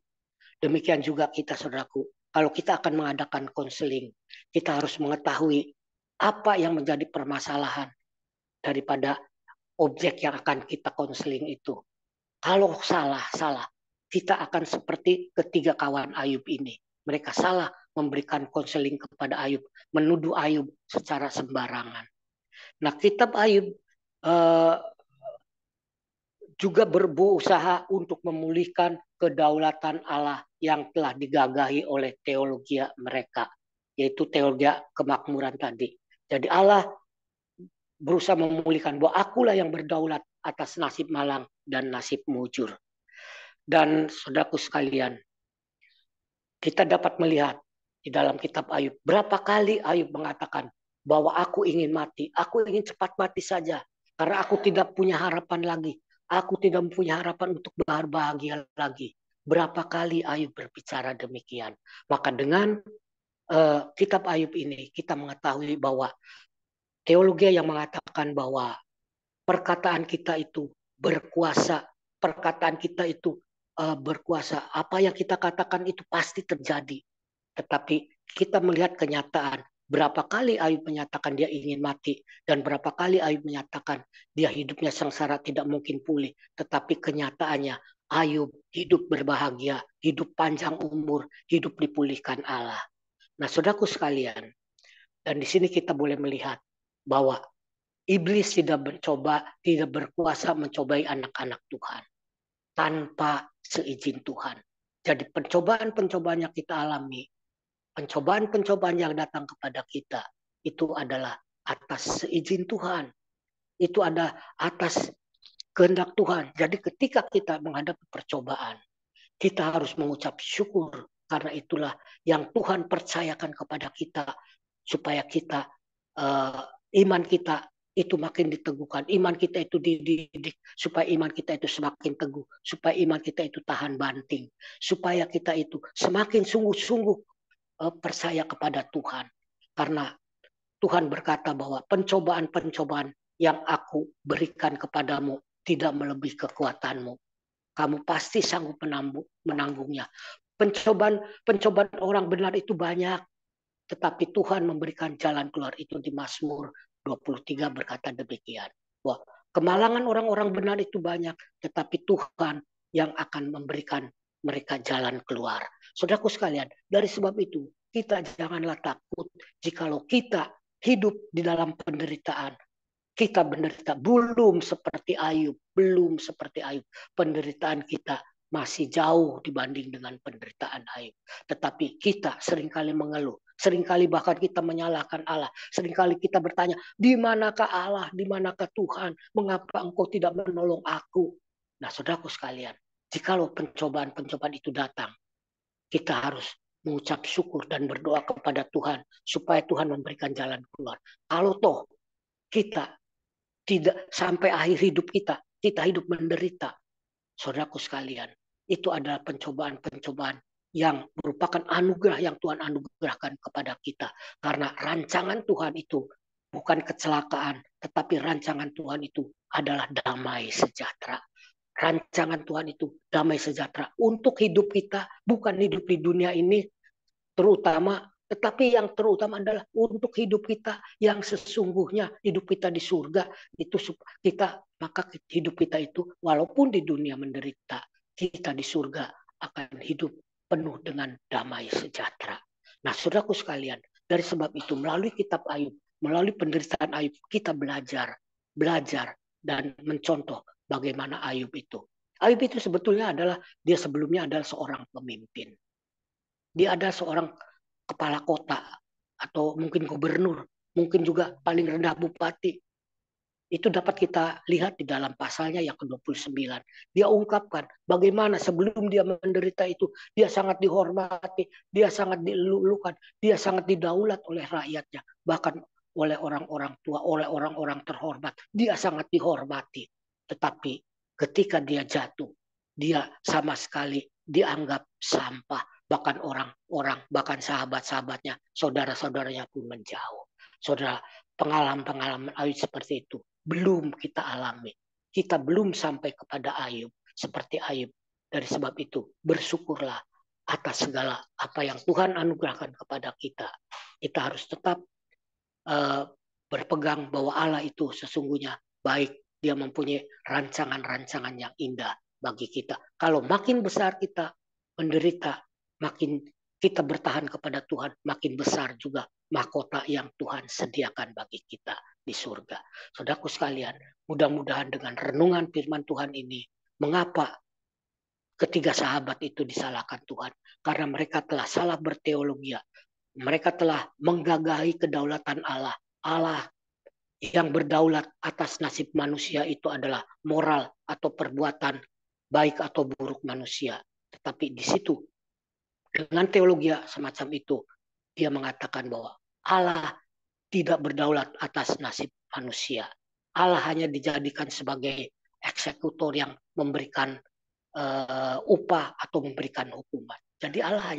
Demikian juga kita, saudaraku. Kalau kita akan mengadakan konseling, kita harus mengetahui apa yang menjadi permasalahan daripada objek yang akan kita konseling itu. Kalau salah, kita akan seperti ketiga kawan Ayub ini. Mereka salah memberikan konseling kepada Ayub, menuduh Ayub secara sembarangan. Nah, kitab Ayub juga berusaha untuk memulihkan kedaulatan Allah yang telah digagahi oleh teologi mereka, yaitu teologi kemakmuran tadi. Jadi Allah berusaha memulihkan bahwa akulah yang berdaulat atas nasib malang dan nasib mujur. Dan saudaraku sekalian, kita dapat melihat di dalam kitab Ayub, berapa kali Ayub mengatakan bahwa aku ingin mati, aku ingin cepat mati saja, karena aku tidak punya harapan lagi. Aku tidak punya harapan untuk berbahagia lagi. Berapa kali Ayub berbicara demikian. Maka dengan kitab Ayub ini kita mengetahui bahwa teologi yang mengatakan bahwa perkataan kita itu berkuasa, perkataan kita itu berkuasa. Apa yang kita katakan itu pasti terjadi. Tetapi kita melihat kenyataan. Berapa kali Ayub menyatakan dia ingin mati. Dan berapa kali Ayub menyatakan dia hidupnya sengsara tidak mungkin pulih. Tetapi kenyataannya Ayub hidup berbahagia. Hidup panjang umur. Hidup dipulihkan Allah. Nah saudaraku sekalian. Dan di sini kita boleh melihat bahwa iblis tidak berkuasa mencobai anak-anak Tuhan. Tanpa seizin Tuhan. Jadi pencobaan-pencobaan yang kita alami, pencobaan-pencobaan yang datang kepada kita itu adalah atas seizin Tuhan. Itu ada atas kehendak Tuhan. Jadi ketika kita menghadapi percobaan, kita harus mengucap syukur karena itulah yang Tuhan percayakan kepada kita supaya kita iman kita itu makin diteguhkan, iman kita itu dididik, supaya iman kita itu semakin teguh, supaya iman kita itu tahan banting, supaya kita itu semakin sungguh-sungguh percaya kepada Tuhan. Karena Tuhan berkata bahwa pencobaan-pencobaan yang aku berikan kepadamu tidak melebihi kekuatanmu. Kamu pasti sanggup menanggungnya. Pencobaan orang benar itu banyak, tetapi Tuhan memberikan jalan keluar. Itu di Mazmur 23 berkata demikian. Bahwa kemalangan orang-orang benar itu banyak, tetapi Tuhan yang akan memberikan mereka jalan keluar. Saudaraku sekalian, dari sebab itu kita janganlah takut jikalau kita hidup di dalam penderitaan. Kita menderita belum seperti Ayub, penderitaan kita masih jauh dibanding dengan penderitaan Ayub. Tetapi kita seringkali mengeluh, seringkali bahkan kita menyalahkan Allah, seringkali kita bertanya, di manakah Allah, di manakah Tuhan, mengapa engkau tidak menolong aku? Nah saudaraku sekalian, jikalau pencobaan-pencobaan itu datang, kita harus mengucap syukur dan berdoa kepada Tuhan supaya Tuhan memberikan jalan keluar. Kalau toh kita tidak sampai akhir hidup kita hidup menderita, saudaraku sekalian, itu adalah pencobaan-pencobaan yang merupakan anugerah yang Tuhan anugerahkan kepada kita. Karena rancangan Tuhan itu bukan kecelakaan, tetapi rancangan Tuhan itu adalah damai sejahtera. Rancangan Tuhan itu damai sejahtera untuk hidup kita, bukan hidup di dunia ini, terutama Tetapi yang terutama adalah untuk hidup kita yang sesungguhnya, hidup kita di surga itu maka hidup kita itu walaupun di dunia menderita, kita di surga akan hidup penuh dengan damai sejahtera. Nah, saudaraku sekalian, dari sebab itu melalui kitab Ayub, melalui penderitaan Ayub, kita belajar dan mencontoh bagaimana Ayub itu. Ayub itu sebetulnya dia sebelumnya adalah seorang pemimpin. Dia adalah seorang kepala kota atau mungkin gubernur, mungkin juga paling rendah bupati. Itu dapat kita lihat di dalam pasalnya yang ke-29. Dia ungkapkan bagaimana sebelum dia menderita itu, dia sangat dihormati, dia sangat dilulukan, dia sangat didaulat oleh rakyatnya, bahkan oleh orang-orang tua, oleh orang-orang terhormat. Dia sangat dihormati. Tetapi ketika dia jatuh, dia sama sekali dianggap sampah. Bahkan orang-orang, bahkan sahabat-sahabatnya, saudara-saudaranya pun menjauh. Saudara, pengalaman-pengalaman Ayub seperti itu belum kita alami. Kita belum sampai kepada Ayub seperti Ayub. Dari sebab itu, bersyukurlah atas segala apa yang Tuhan anugerahkan kepada kita. Kita harus tetap berpegang bahwa Allah itu sesungguhnya baik. Dia mempunyai rancangan-rancangan yang indah bagi kita. Kalau makin besar kita menderita, makin kita bertahan kepada Tuhan, makin besar juga mahkota yang Tuhan sediakan bagi kita di surga. Saudaraku sekalian, mudah-mudahan dengan renungan firman Tuhan ini, mengapa ketiga sahabat itu disalahkan Tuhan? Karena mereka telah salah berteologi. Mereka telah menggagahi kedaulatan Allah. Allah yang berdaulat atas nasib manusia itu adalah moral atau perbuatan baik atau buruk manusia. Tetapi di situ dengan teologi semacam itu, dia mengatakan bahwa Allah tidak berdaulat atas nasib manusia. Allah hanya dijadikan sebagai eksekutor yang memberikan upah atau memberikan hukuman. Jadi Allah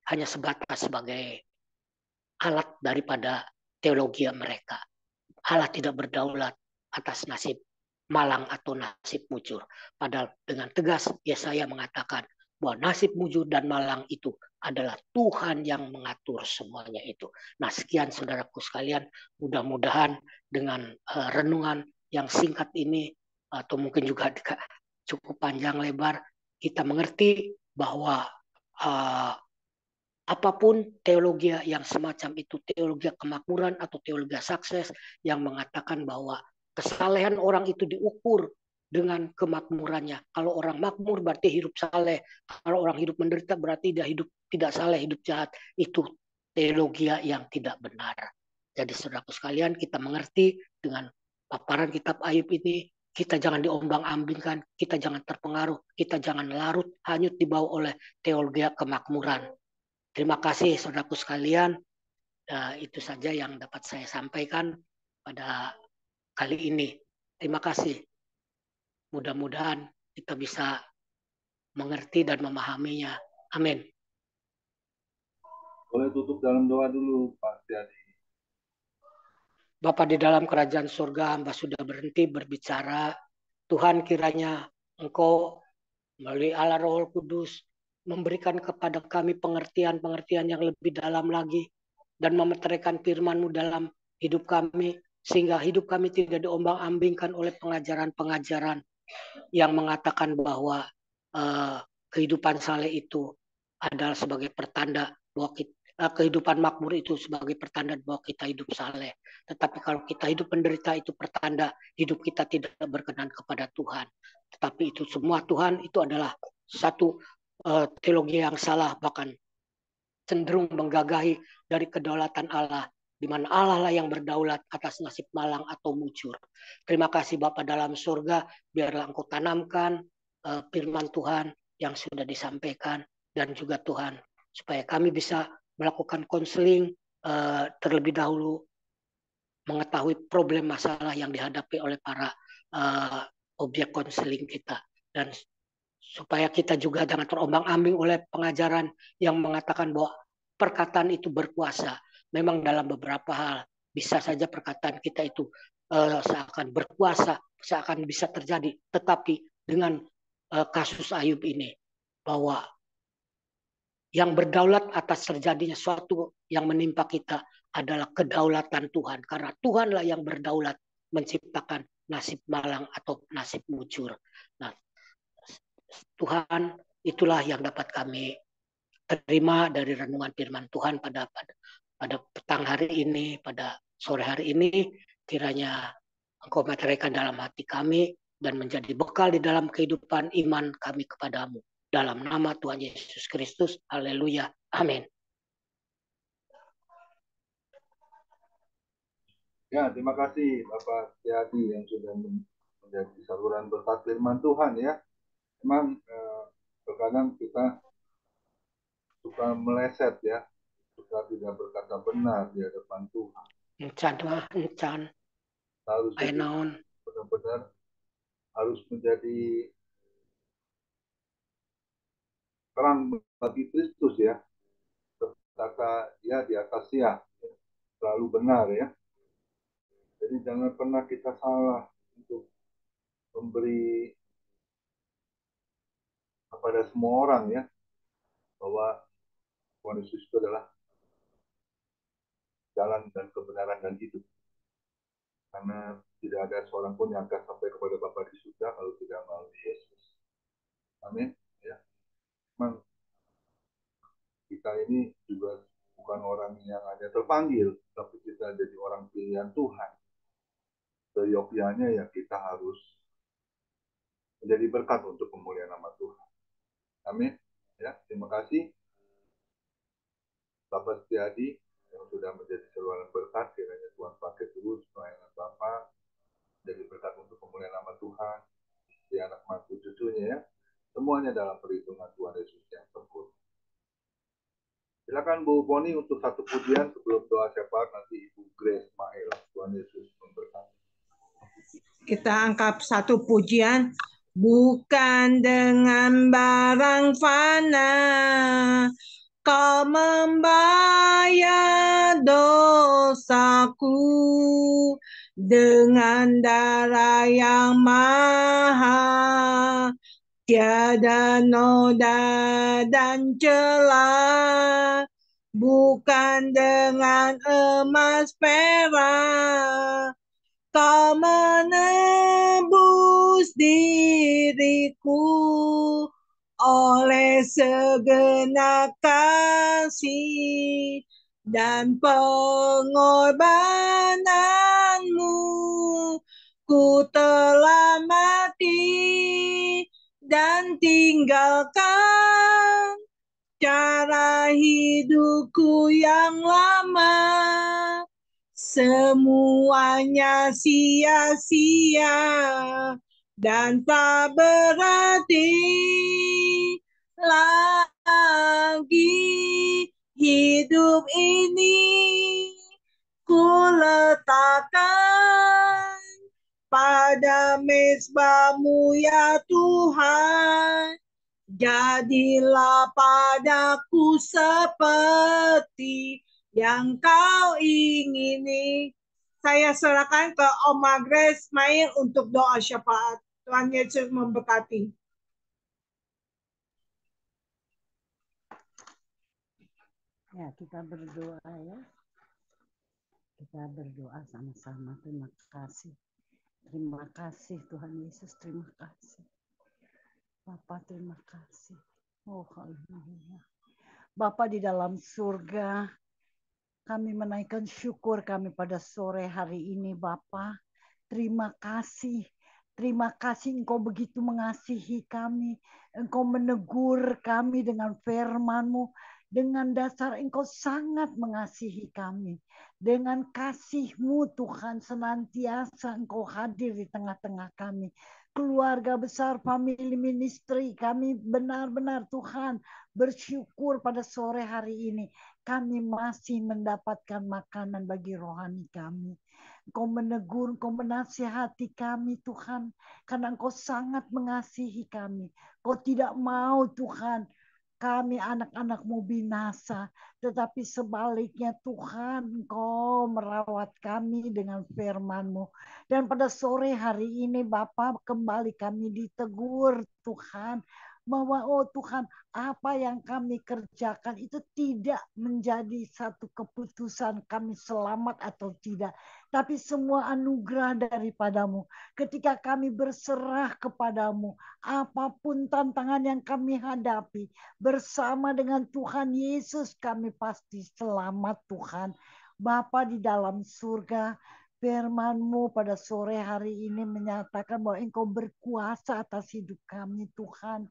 hanya sebatas sebagai alat daripada teologi mereka. Allah tidak berdaulat atas nasib malang atau nasib mujur. Padahal dengan tegas Yesaya mengatakan bahwa nasib mujur dan malang itu adalah Tuhan yang mengatur semuanya itu. Nah, sekian saudaraku sekalian, mudah-mudahan dengan renungan yang singkat ini atau mungkin juga cukup panjang lebar, kita mengerti bahwa apapun teologi yang semacam itu, teologi kemakmuran atau teologi sukses yang mengatakan bahwa kesalehan orang itu diukur dengan kemakmurannya. Kalau orang makmur berarti hidup saleh. Kalau orang hidup menderita berarti dia hidup tidak saleh, hidup jahat. Itu teologi yang tidak benar. Jadi saudaraku sekalian, kita mengerti dengan paparan kitab Ayub ini, kita jangan diombang-ambingkan, kita jangan terpengaruh, kita jangan larut hanyut dibawa oleh teologi kemakmuran. Terima kasih saudaraku sekalian. Itu saja yang dapat saya sampaikan pada kali ini. Terima kasih. Mudah-mudahan kita bisa mengerti dan memahaminya. Amin. Boleh tutup dalam doa dulu, Pak Jadi. Bapa di dalam kerajaan surga, hamba sudah berhenti berbicara. Tuhan, kiranya Engkau melalui Allah Roh Kudus memberikan kepada kami pengertian-pengertian yang lebih dalam lagi dan memeteraikan firman-Mu dalam hidup kami, sehingga hidup kami tidak diombang-ambingkan oleh pengajaran-pengajaran yang mengatakan bahwa kehidupan saleh itu adalah sebagai pertanda bahwa kehidupan makmur itu sebagai pertanda bahwa kita hidup saleh. Tetapi kalau kita hidup menderita itu pertanda hidup kita tidak berkenan kepada Tuhan. Tetapi itu semua Tuhan itu adalah satu teologi yang salah, bahkan cenderung menggagahi dari kedaulatan Allah, di mana Allah lah yang berdaulat atas nasib malang atau mujur. Terima kasih Bapa dalam surga, biarlah Engkau tanamkan firman Tuhan yang sudah disampaikan, dan juga Tuhan, supaya kami bisa melakukan konseling terlebih dahulu, mengetahui problem masalah yang dihadapi oleh para objek konseling kita, dan supaya kita juga jangan terombang-ambing oleh pengajaran yang mengatakan bahwa perkataan itu berkuasa. Memang dalam beberapa hal bisa saja perkataan kita itu seakan berkuasa, seakan bisa terjadi. Tetapi dengan kasus Ayub ini, bahwa yang berdaulat atas terjadinya suatu yang menimpa kita adalah kedaulatan Tuhan. Karena Tuhanlah yang berdaulat menciptakan nasib malang atau nasib mujur. Nah, Tuhan itulah yang dapat kami terima dari renungan firman Tuhan pada petang hari ini, pada sore hari ini. Kiranya Engkau meteraikan dalam hati kami dan menjadi bekal di dalam kehidupan iman kami kepadamu. Dalam nama Tuhan Yesus Kristus. Haleluya. Amin. Ya, terima kasih Bapak Setiadi yang sudah menjadi saluran berkat firman Tuhan ya. Memang terkadang kita suka meleset ya, suka tidak berkata benar di hadapan Tuhan. Encan. Harusnya benar-benar harus menjadi terang bagi Kristus ya. Berkata ya di atas ya, selalu benar ya. Jadi jangan pernah kita salah untuk memberi kepada semua orang ya, bahwa Tuhan Yesus itu adalah jalan dan kebenaran dan hidup. Karena tidak ada seorang pun yang akan sampai kepada Bapa di surga kalau tidak melalui Yesus. Amin. Ya. Memang kita ini juga bukan orang yang hanya terpanggil, tapi kita jadi orang pilihan Tuhan. Seyogyanya ya kita harus menjadi berkat untuk pemulihan nama Tuhan. Amin. Ya, terima kasih Bapak Setiadi yang sudah menjadi saluran berkat. Kiranya Tuhan pakai terus pelayanan Bapak jadi berkat untuk pemulihan nama Tuhan, di anak mantu cucunya ya. Semuanya dalam perhitungan Tuhan Yesus yang sempurna. Silakan Bu Boni untuk satu pujian sebelum doa syafaat nanti Ibu Grace Mail. Tuhan Yesus memberkati. Kita angkat satu pujian. Bukan dengan barang fana Kau membayar dosaku dengan darah yang mahal, tiada noda dan celah, bukan dengan emas perak. Kau menebus diriku oleh segenap kasih dan pengorbananmu. Ku telah mati dan tinggalkan cara hidupku yang lama. Semuanya sia-sia dan tak berarti lagi. Hidup ini ku letakkan pada mezbahmu ya Tuhan. Jadilah padaku seperti yang kau ingini. Saya serahkan ke Oma Grace Mail untuk doa syafaat. Tuhan Yesus memberkati. Ya, kita berdoa ya. Kita berdoa sama-sama. Terima kasih. Terima kasih Tuhan Yesus. Terima kasih. Bapa, terima kasih. Oh, haleluya. Bapa di dalam surga, kami menaikkan syukur kami pada sore hari ini, Bapa. Terima kasih. Terima kasih Engkau begitu mengasihi kami. Engkau menegur kami dengan firman-Mu. Dengan dasar Engkau sangat mengasihi kami. Dengan kasih-Mu Tuhan senantiasa Engkau hadir di tengah-tengah kami. Keluarga besar, family ministry, kami benar-benar Tuhan bersyukur pada sore hari ini. Kami masih mendapatkan makanan bagi rohani kami. Engkau menegur, Engkau menasihati kami Tuhan. Karena Engkau sangat mengasihi kami. Engkau tidak mau Tuhan kami anak-anak-Mu binasa. Tetapi sebaliknya Tuhan Engkau merawat kami dengan firman-Mu. Dan pada sore hari ini Bapa kembali kami ditegur Tuhan. bahwa oh Tuhan, apa yang kami kerjakan itu tidak menjadi satu keputusan kami selamat atau tidak, tapi semua anugerah daripadamu. Ketika kami berserah kepadamu, apapun tantangan yang kami hadapi, bersama dengan Tuhan Yesus kami pasti selamat Tuhan. Bapa di dalam surga, firman-Mu pada sore hari ini menyatakan bahwa Engkau berkuasa atas hidup kami Tuhan.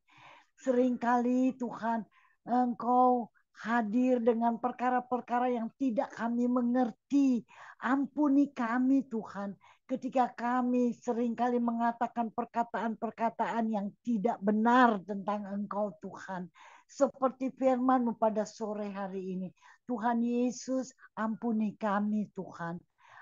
Seringkali Tuhan, Engkau hadir dengan perkara-perkara yang tidak kami mengerti. Ampuni kami Tuhan, ketika kami seringkali mengatakan perkataan-perkataan yang tidak benar tentang Engkau Tuhan. Seperti firman-Mu pada sore hari ini. Tuhan Yesus, ampuni kami Tuhan.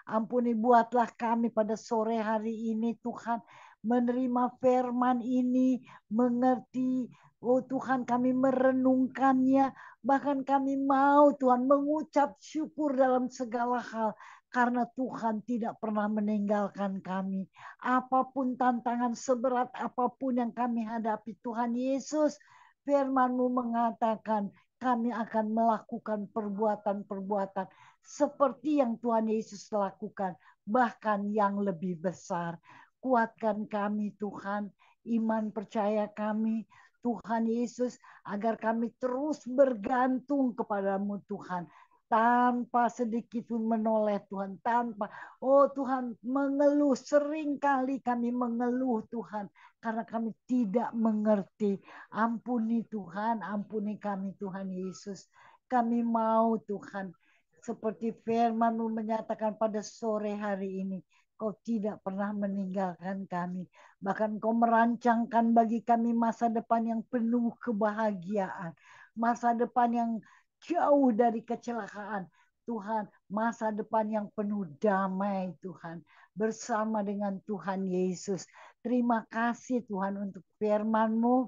Ampuni buatlah kami pada sore hari ini Tuhan, menerima firman ini, mengerti. Oh Tuhan, kami merenungkannya, bahkan kami mau Tuhan mengucap syukur dalam segala hal, karena Tuhan tidak pernah meninggalkan kami. Apapun tantangan seberat apapun yang kami hadapi, Tuhan Yesus, firman-Mu mengatakan kami akan melakukan perbuatan-perbuatan seperti yang Tuhan Yesus lakukan, bahkan yang lebih besar. Kuatkan kami Tuhan, iman percaya kami Tuhan Yesus, agar kami terus bergantung kepadamu Tuhan, tanpa sedikit pun menoleh Tuhan, tanpa oh Tuhan mengeluh, seringkali kami mengeluh Tuhan, karena kami tidak mengerti. Ampuni Tuhan, ampuni kami Tuhan Yesus. Kami mau Tuhan, seperti firman-Mu menyatakan pada sore hari ini, Kau tidak pernah meninggalkan kami. Bahkan Kau merancangkan bagi kami masa depan yang penuh kebahagiaan. Masa depan yang jauh dari kecelakaan. Tuhan, masa depan yang penuh damai Tuhan. Bersama dengan Tuhan Yesus. Terima kasih Tuhan untuk firman-Mu.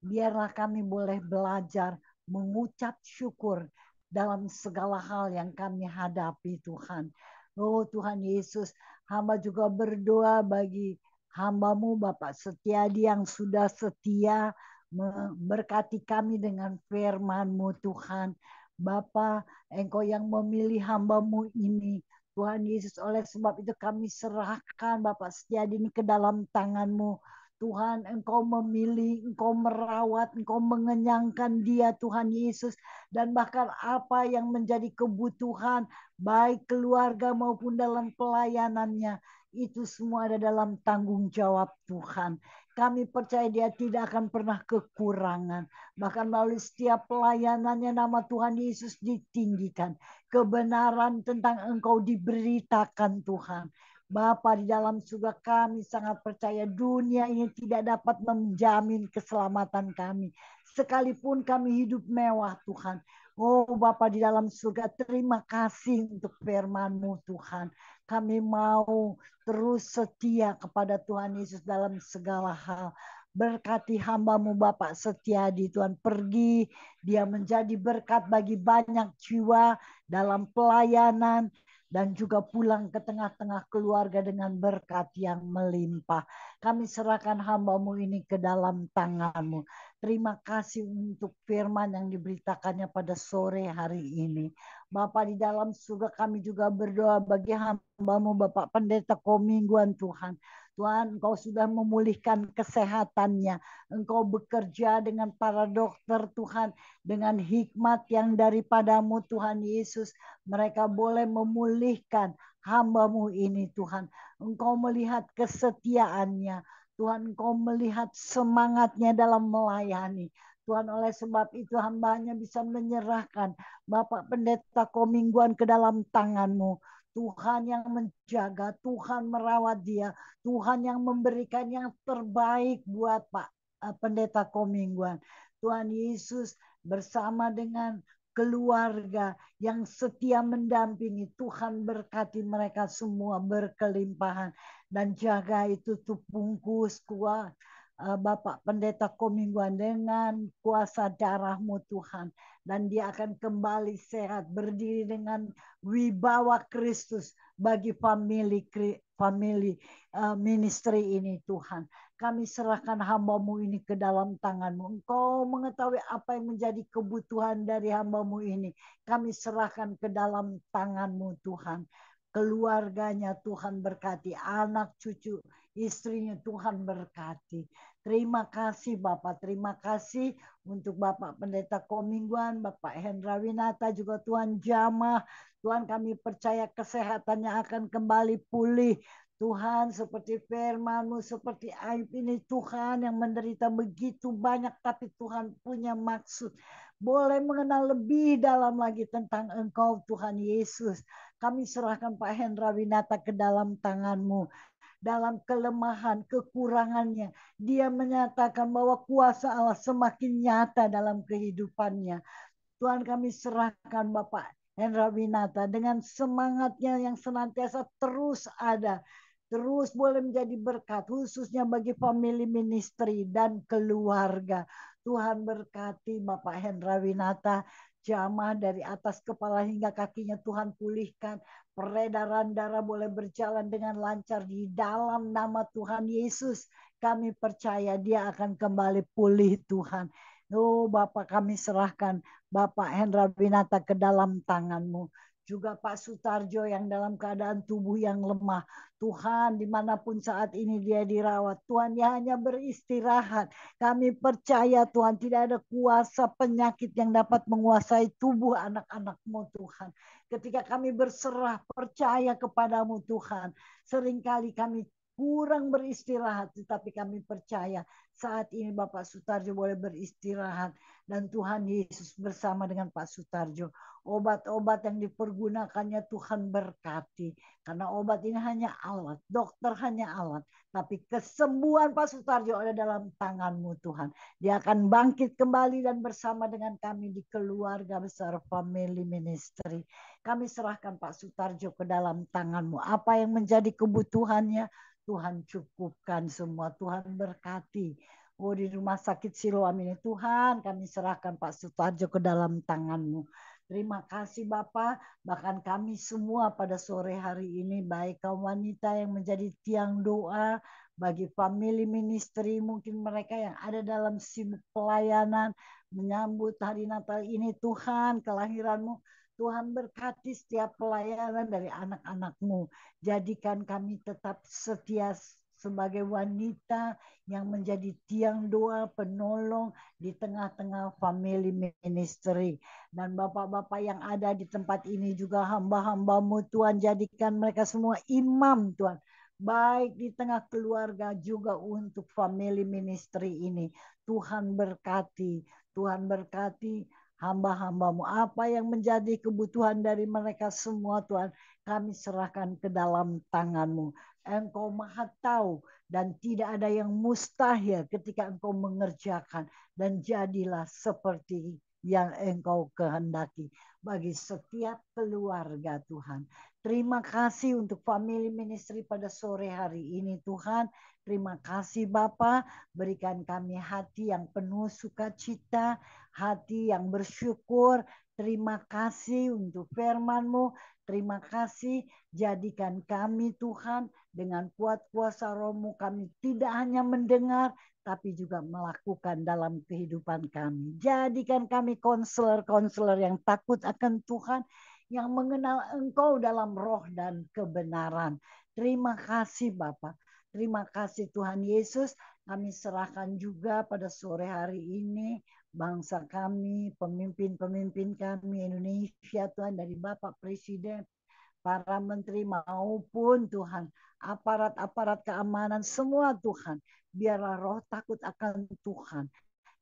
Biarlah kami boleh belajar mengucap syukur dalam segala hal yang kami hadapi Tuhan. Oh Tuhan Yesus, hamba juga berdoa bagi hamba-Mu Bapak Setiadi yang sudah setia memberkati kami dengan firman-Mu Tuhan. Bapa, Engkau yang memilih hamba-Mu ini. Tuhan Yesus, oleh sebab itu kami serahkan Bapak Setiadi ini ke dalam tangan-Mu. Tuhan, Engkau memilih, Engkau merawat, Engkau mengenyangkan dia Tuhan Yesus. Dan bahkan apa yang menjadi kebutuhan, baik keluarga maupun dalam pelayanannya, itu semua ada dalam tanggung jawab Tuhan. Kami percaya dia tidak akan pernah kekurangan. Bahkan melalui setiap pelayanannya nama Tuhan Yesus ditinggikan. Kebenaran tentang Engkau diberitakan Tuhan. Bapa di dalam surga, kami sangat percaya dunia ini tidak dapat menjamin keselamatan kami. Sekalipun kami hidup mewah Tuhan. Oh Bapa di dalam surga, terima kasih untuk firman-Mu Tuhan. Kami mau terus setia kepada Tuhan Yesus dalam segala hal. Berkati hamba-Mu Bapak Setiadi Tuhan, pergi dia menjadi berkat bagi banyak jiwa dalam pelayanan, dan juga pulang ke tengah-tengah keluarga dengan berkat yang melimpah. Kami serahkan hamba-Mu ini ke dalam tangan-Mu. Terima kasih untuk firman yang diberitakannya pada sore hari ini. Bapa di dalam surga, kami juga berdoa bagi hamba-Mu Bapak Pendeta Komingguan Tuhan. Tuhan, Engkau sudah memulihkan kesehatannya. Engkau bekerja dengan para dokter Tuhan, dengan hikmat yang daripada-Mu Tuhan Yesus. Mereka boleh memulihkan hamba-Mu ini Tuhan. Engkau melihat kesetiaannya. Tuhan, Engkau melihat semangatnya dalam melayani. Tuhan, oleh sebab itu hamba-Nya bisa menyerahkan Bapak Pendeta Komingguan ke dalam tangan-Mu. Tuhan yang menjaga, Tuhan merawat dia, Tuhan yang memberikan yang terbaik buat Pak Pendeta Komingguan. Tuhan Yesus bersama dengan keluarga yang setia mendampingi, Tuhan berkati mereka semua berkelimpahan, dan jaga itu tuh bungkus kuat Bapak Pendeta Komingguan dengan kuasa darah-Mu Tuhan, dan dia akan kembali sehat, berdiri dengan wibawa Kristus bagi family ministry ini Tuhan. Kami serahkan hamba-Mu ini ke dalam tangan-Mu. Engkau mengetahui apa yang menjadi kebutuhan dari hamba-Mu ini. Kami serahkan ke dalam tangan-Mu Tuhan. Keluarganya Tuhan berkati. Anak cucu istrinya Tuhan berkati. Terima kasih Bapak. Terima kasih untuk Bapak Pendeta Komingguan, Bapak Hendra Winata, juga Tuhan jamah. Tuhan kami percaya kesehatannya akan kembali pulih. Tuhan seperti firman-Mu, seperti Ayub ini Tuhan yang menderita begitu banyak, tapi Tuhan punya maksud. Boleh mengenal lebih dalam lagi tentang Engkau Tuhan Yesus. Kami serahkan Pak Hendra Winata ke dalam tangan-Mu. Dalam kelemahan, kekurangannya, dia menyatakan bahwa kuasa Allah semakin nyata dalam kehidupannya. Tuhan kami serahkan Bapak Hendra Winata dengan semangatnya yang senantiasa terus ada. Terus boleh menjadi berkat khususnya bagi family ministry dan keluarga. Tuhan berkati Bapak Hendra Winata, jamah dari atas kepala hingga kakinya Tuhan pulihkan. Peredaran darah boleh berjalan dengan lancar di dalam nama Tuhan Yesus. Kami percaya dia akan kembali pulih Tuhan. Oh Bapak kami serahkan Bapak Hendra Winata ke dalam tangan-Mu. Juga Pak Sutarjo yang dalam keadaan tubuh yang lemah. Tuhan dimanapun saat ini dia dirawat. Tuhan dia hanya beristirahat. Kami percaya Tuhan tidak ada kuasa penyakit yang dapat menguasai tubuh anak-anak-Mu Tuhan. Ketika kami berserah percaya kepadamu Tuhan. Seringkali kami kurang beristirahat. Tetapi kami percaya saat ini Bapak Sutarjo boleh beristirahat. Dan Tuhan Yesus bersama dengan Pak Sutarjo. Obat-obat yang dipergunakannya Tuhan berkati. Karena obat ini hanya alat. Dokter hanya alat. Tapi kesembuhan Pak Sutarjo ada dalam tangan-Mu Tuhan. Dia akan bangkit kembali dan bersama dengan kami di keluarga besar family ministry. Kami serahkan Pak Sutarjo ke dalam tangan-Mu. Apa yang menjadi kebutuhannya Tuhan cukupkan semua. Tuhan berkati. Oh di rumah sakit Siloam ini Tuhan kami serahkan Pak Sutarjo ke dalam tangan-Mu. Terima kasih Bapak, bahkan kami semua pada sore hari ini, baik kaum wanita yang menjadi tiang doa, bagi family ministry, mungkin mereka yang ada dalam sibuk pelayanan, menyambut hari Natal ini Tuhan, kelahiran-Mu. Tuhan berkati setiap pelayanan dari anak-anak-Mu. Jadikan kami tetap setia sebagai wanita yang menjadi tiang doa penolong di tengah-tengah family ministry. Dan bapak-bapak yang ada di tempat ini juga hamba-hamba-Mu Tuhan, jadikan mereka semua imam Tuhan. Baik di tengah keluarga juga untuk family ministry ini. Tuhan berkati, Tuhan berkati hamba-hamba-Mu. Apa yang menjadi kebutuhan dari mereka semua Tuhan, kami serahkan ke dalam tangan-Mu. Engkau maha tahu dan tidak ada yang mustahil ketika Engkau mengerjakan. Dan jadilah seperti yang Engkau kehendaki bagi setiap keluarga Tuhan. Terima kasih untuk family ministry pada sore hari ini Tuhan. Terima kasih Bapa, berikan kami hati yang penuh sukacita, hati yang bersyukur. Terima kasih untuk firman-Mu. Terima kasih, jadikan kami Tuhan dengan kuat kuasa Roh-Mu, kami tidak hanya mendengar, tapi juga melakukan dalam kehidupan kami. Jadikan kami konselor-konselor yang takut akan Tuhan, yang mengenal Engkau dalam roh dan kebenaran. Terima kasih Bapa. Terima kasih Tuhan Yesus. Kami serahkan juga pada sore hari ini bangsa kami, pemimpin-pemimpin kami Indonesia Tuhan, dari Bapak Presiden, para menteri maupun Tuhan aparat-aparat keamanan semua Tuhan. Biarlah roh takut akan Tuhan,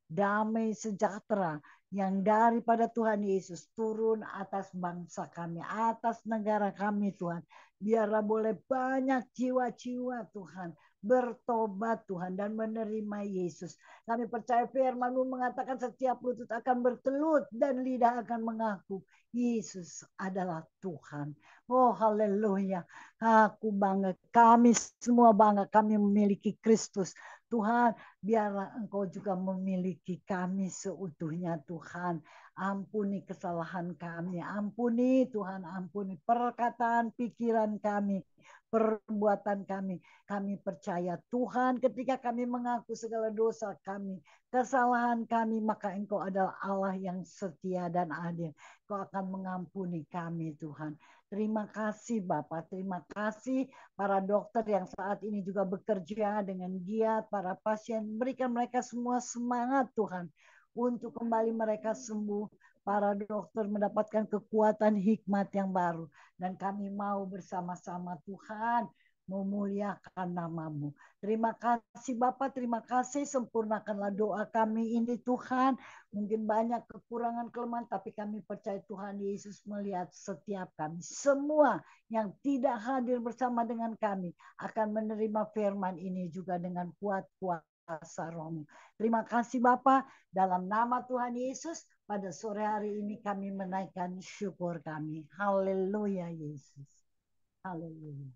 damai sejahtera yang daripada Tuhan Yesus turun atas bangsa kami, atas negara kami Tuhan. Biarlah boleh banyak jiwa-jiwa Tuhan bertobat Tuhan dan menerima Yesus. Kami percaya firman-Mu mengatakan setiap lutut akan bertelut dan lidah akan mengaku Yesus adalah Tuhan. Oh haleluya. Aku bangga, kami semua bangga, kami memiliki Kristus. Tuhan, Biarlah Engkau juga memiliki kami seutuhnya Tuhan. Ampuni kesalahan kami. Ampuni Tuhan, ampuni perkataan pikiran kami, perbuatan kami. Kami percaya Tuhan ketika kami mengaku segala dosa kami, kesalahan kami, maka Engkau adalah Allah yang setia dan adil. Engkau akan mengampuni kami Tuhan. Terima kasih Bapak, terima kasih para dokter yang saat ini juga bekerja dengan giat, para pasien, berikan mereka semua semangat Tuhan untuk kembali mereka sembuh. Para dokter mendapatkan kekuatan hikmat yang baru. Dan kami mau bersama-sama Tuhan memuliakan namamu. Terima kasih Bapak, terima kasih. Sempurnakanlah doa kami ini Tuhan. Mungkin banyak kekurangan kelemahan, tapi kami percaya Tuhan Yesus melihat setiap kami. Semua yang tidak hadir bersama dengan kami akan menerima firman ini juga dengan kuasa rohmu. Terima kasih Bapak. Dalam nama Tuhan Yesus, pada sore hari ini kami menaikkan syukur kami. Haleluya Yesus. Haleluya.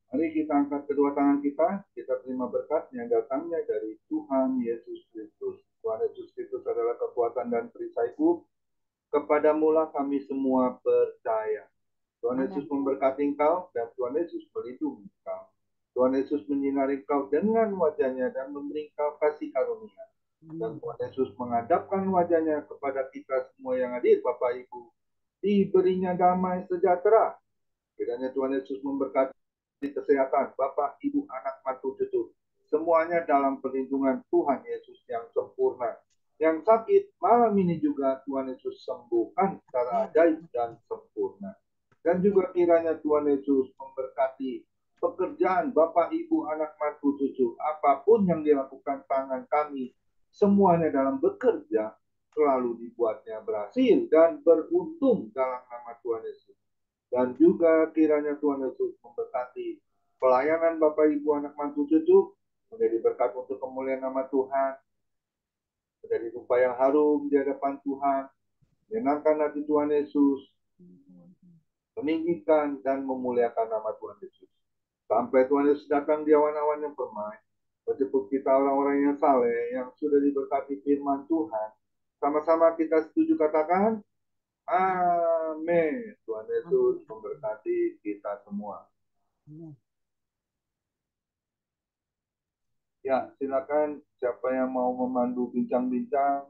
Mari kita angkat kedua tangan kita terima berkat yang datangnya dari Tuhan Yesus Kristus. Tuhan Yesus Kristus adalah kekuatan dan perisaiku. Kepadamulah kami semua percaya. Tuhan Yesus memberkati engkau dan Tuhan Yesus melindungi engkau. Tuhan Yesus menyinari engkau dengan wajahnya dan memberi engkau kasih karunia. Dan Tuhan Yesus menghadapkan wajahnya kepada kita semua yang hadir, Bapak Ibu. Diberinya damai sejahtera. Kiranya Tuhan Yesus memberkati kesehatan Bapak, Ibu, anak, mantu, cucu. Semuanya dalam perlindungan Tuhan Yesus yang sempurna. Yang sakit malam ini juga Tuhan Yesus sembuhkan secara ajaib dan sempurna. Dan juga kiranya Tuhan Yesus memberkati pekerjaan Bapak, Ibu, anak, mantu, cucu. Apapun yang dilakukan tangan kami, semuanya dalam bekerja selalu dibuatnya berhasil dan beruntung dalam nama Tuhan Yesus. Dan juga kiranya Tuhan Yesus memberkati pelayanan Bapak, Ibu, anak, mantu, cucu, menjadi berkat untuk kemuliaan nama Tuhan, menjadi rupa yang harum di hadapan Tuhan, menyenangkan hati Tuhan Yesus, meninggikan dan memuliakan nama Tuhan Yesus. Sampai Tuhan Yesus datang di awan-awan yang permai, menjemput kita orang-orang yang saleh, yang sudah diberkati firman Tuhan. Sama-sama kita setuju katakan, amin. Tuhan Yesus memberkati kita semua. Ya, silakan siapa yang mau memandu bincang-bincang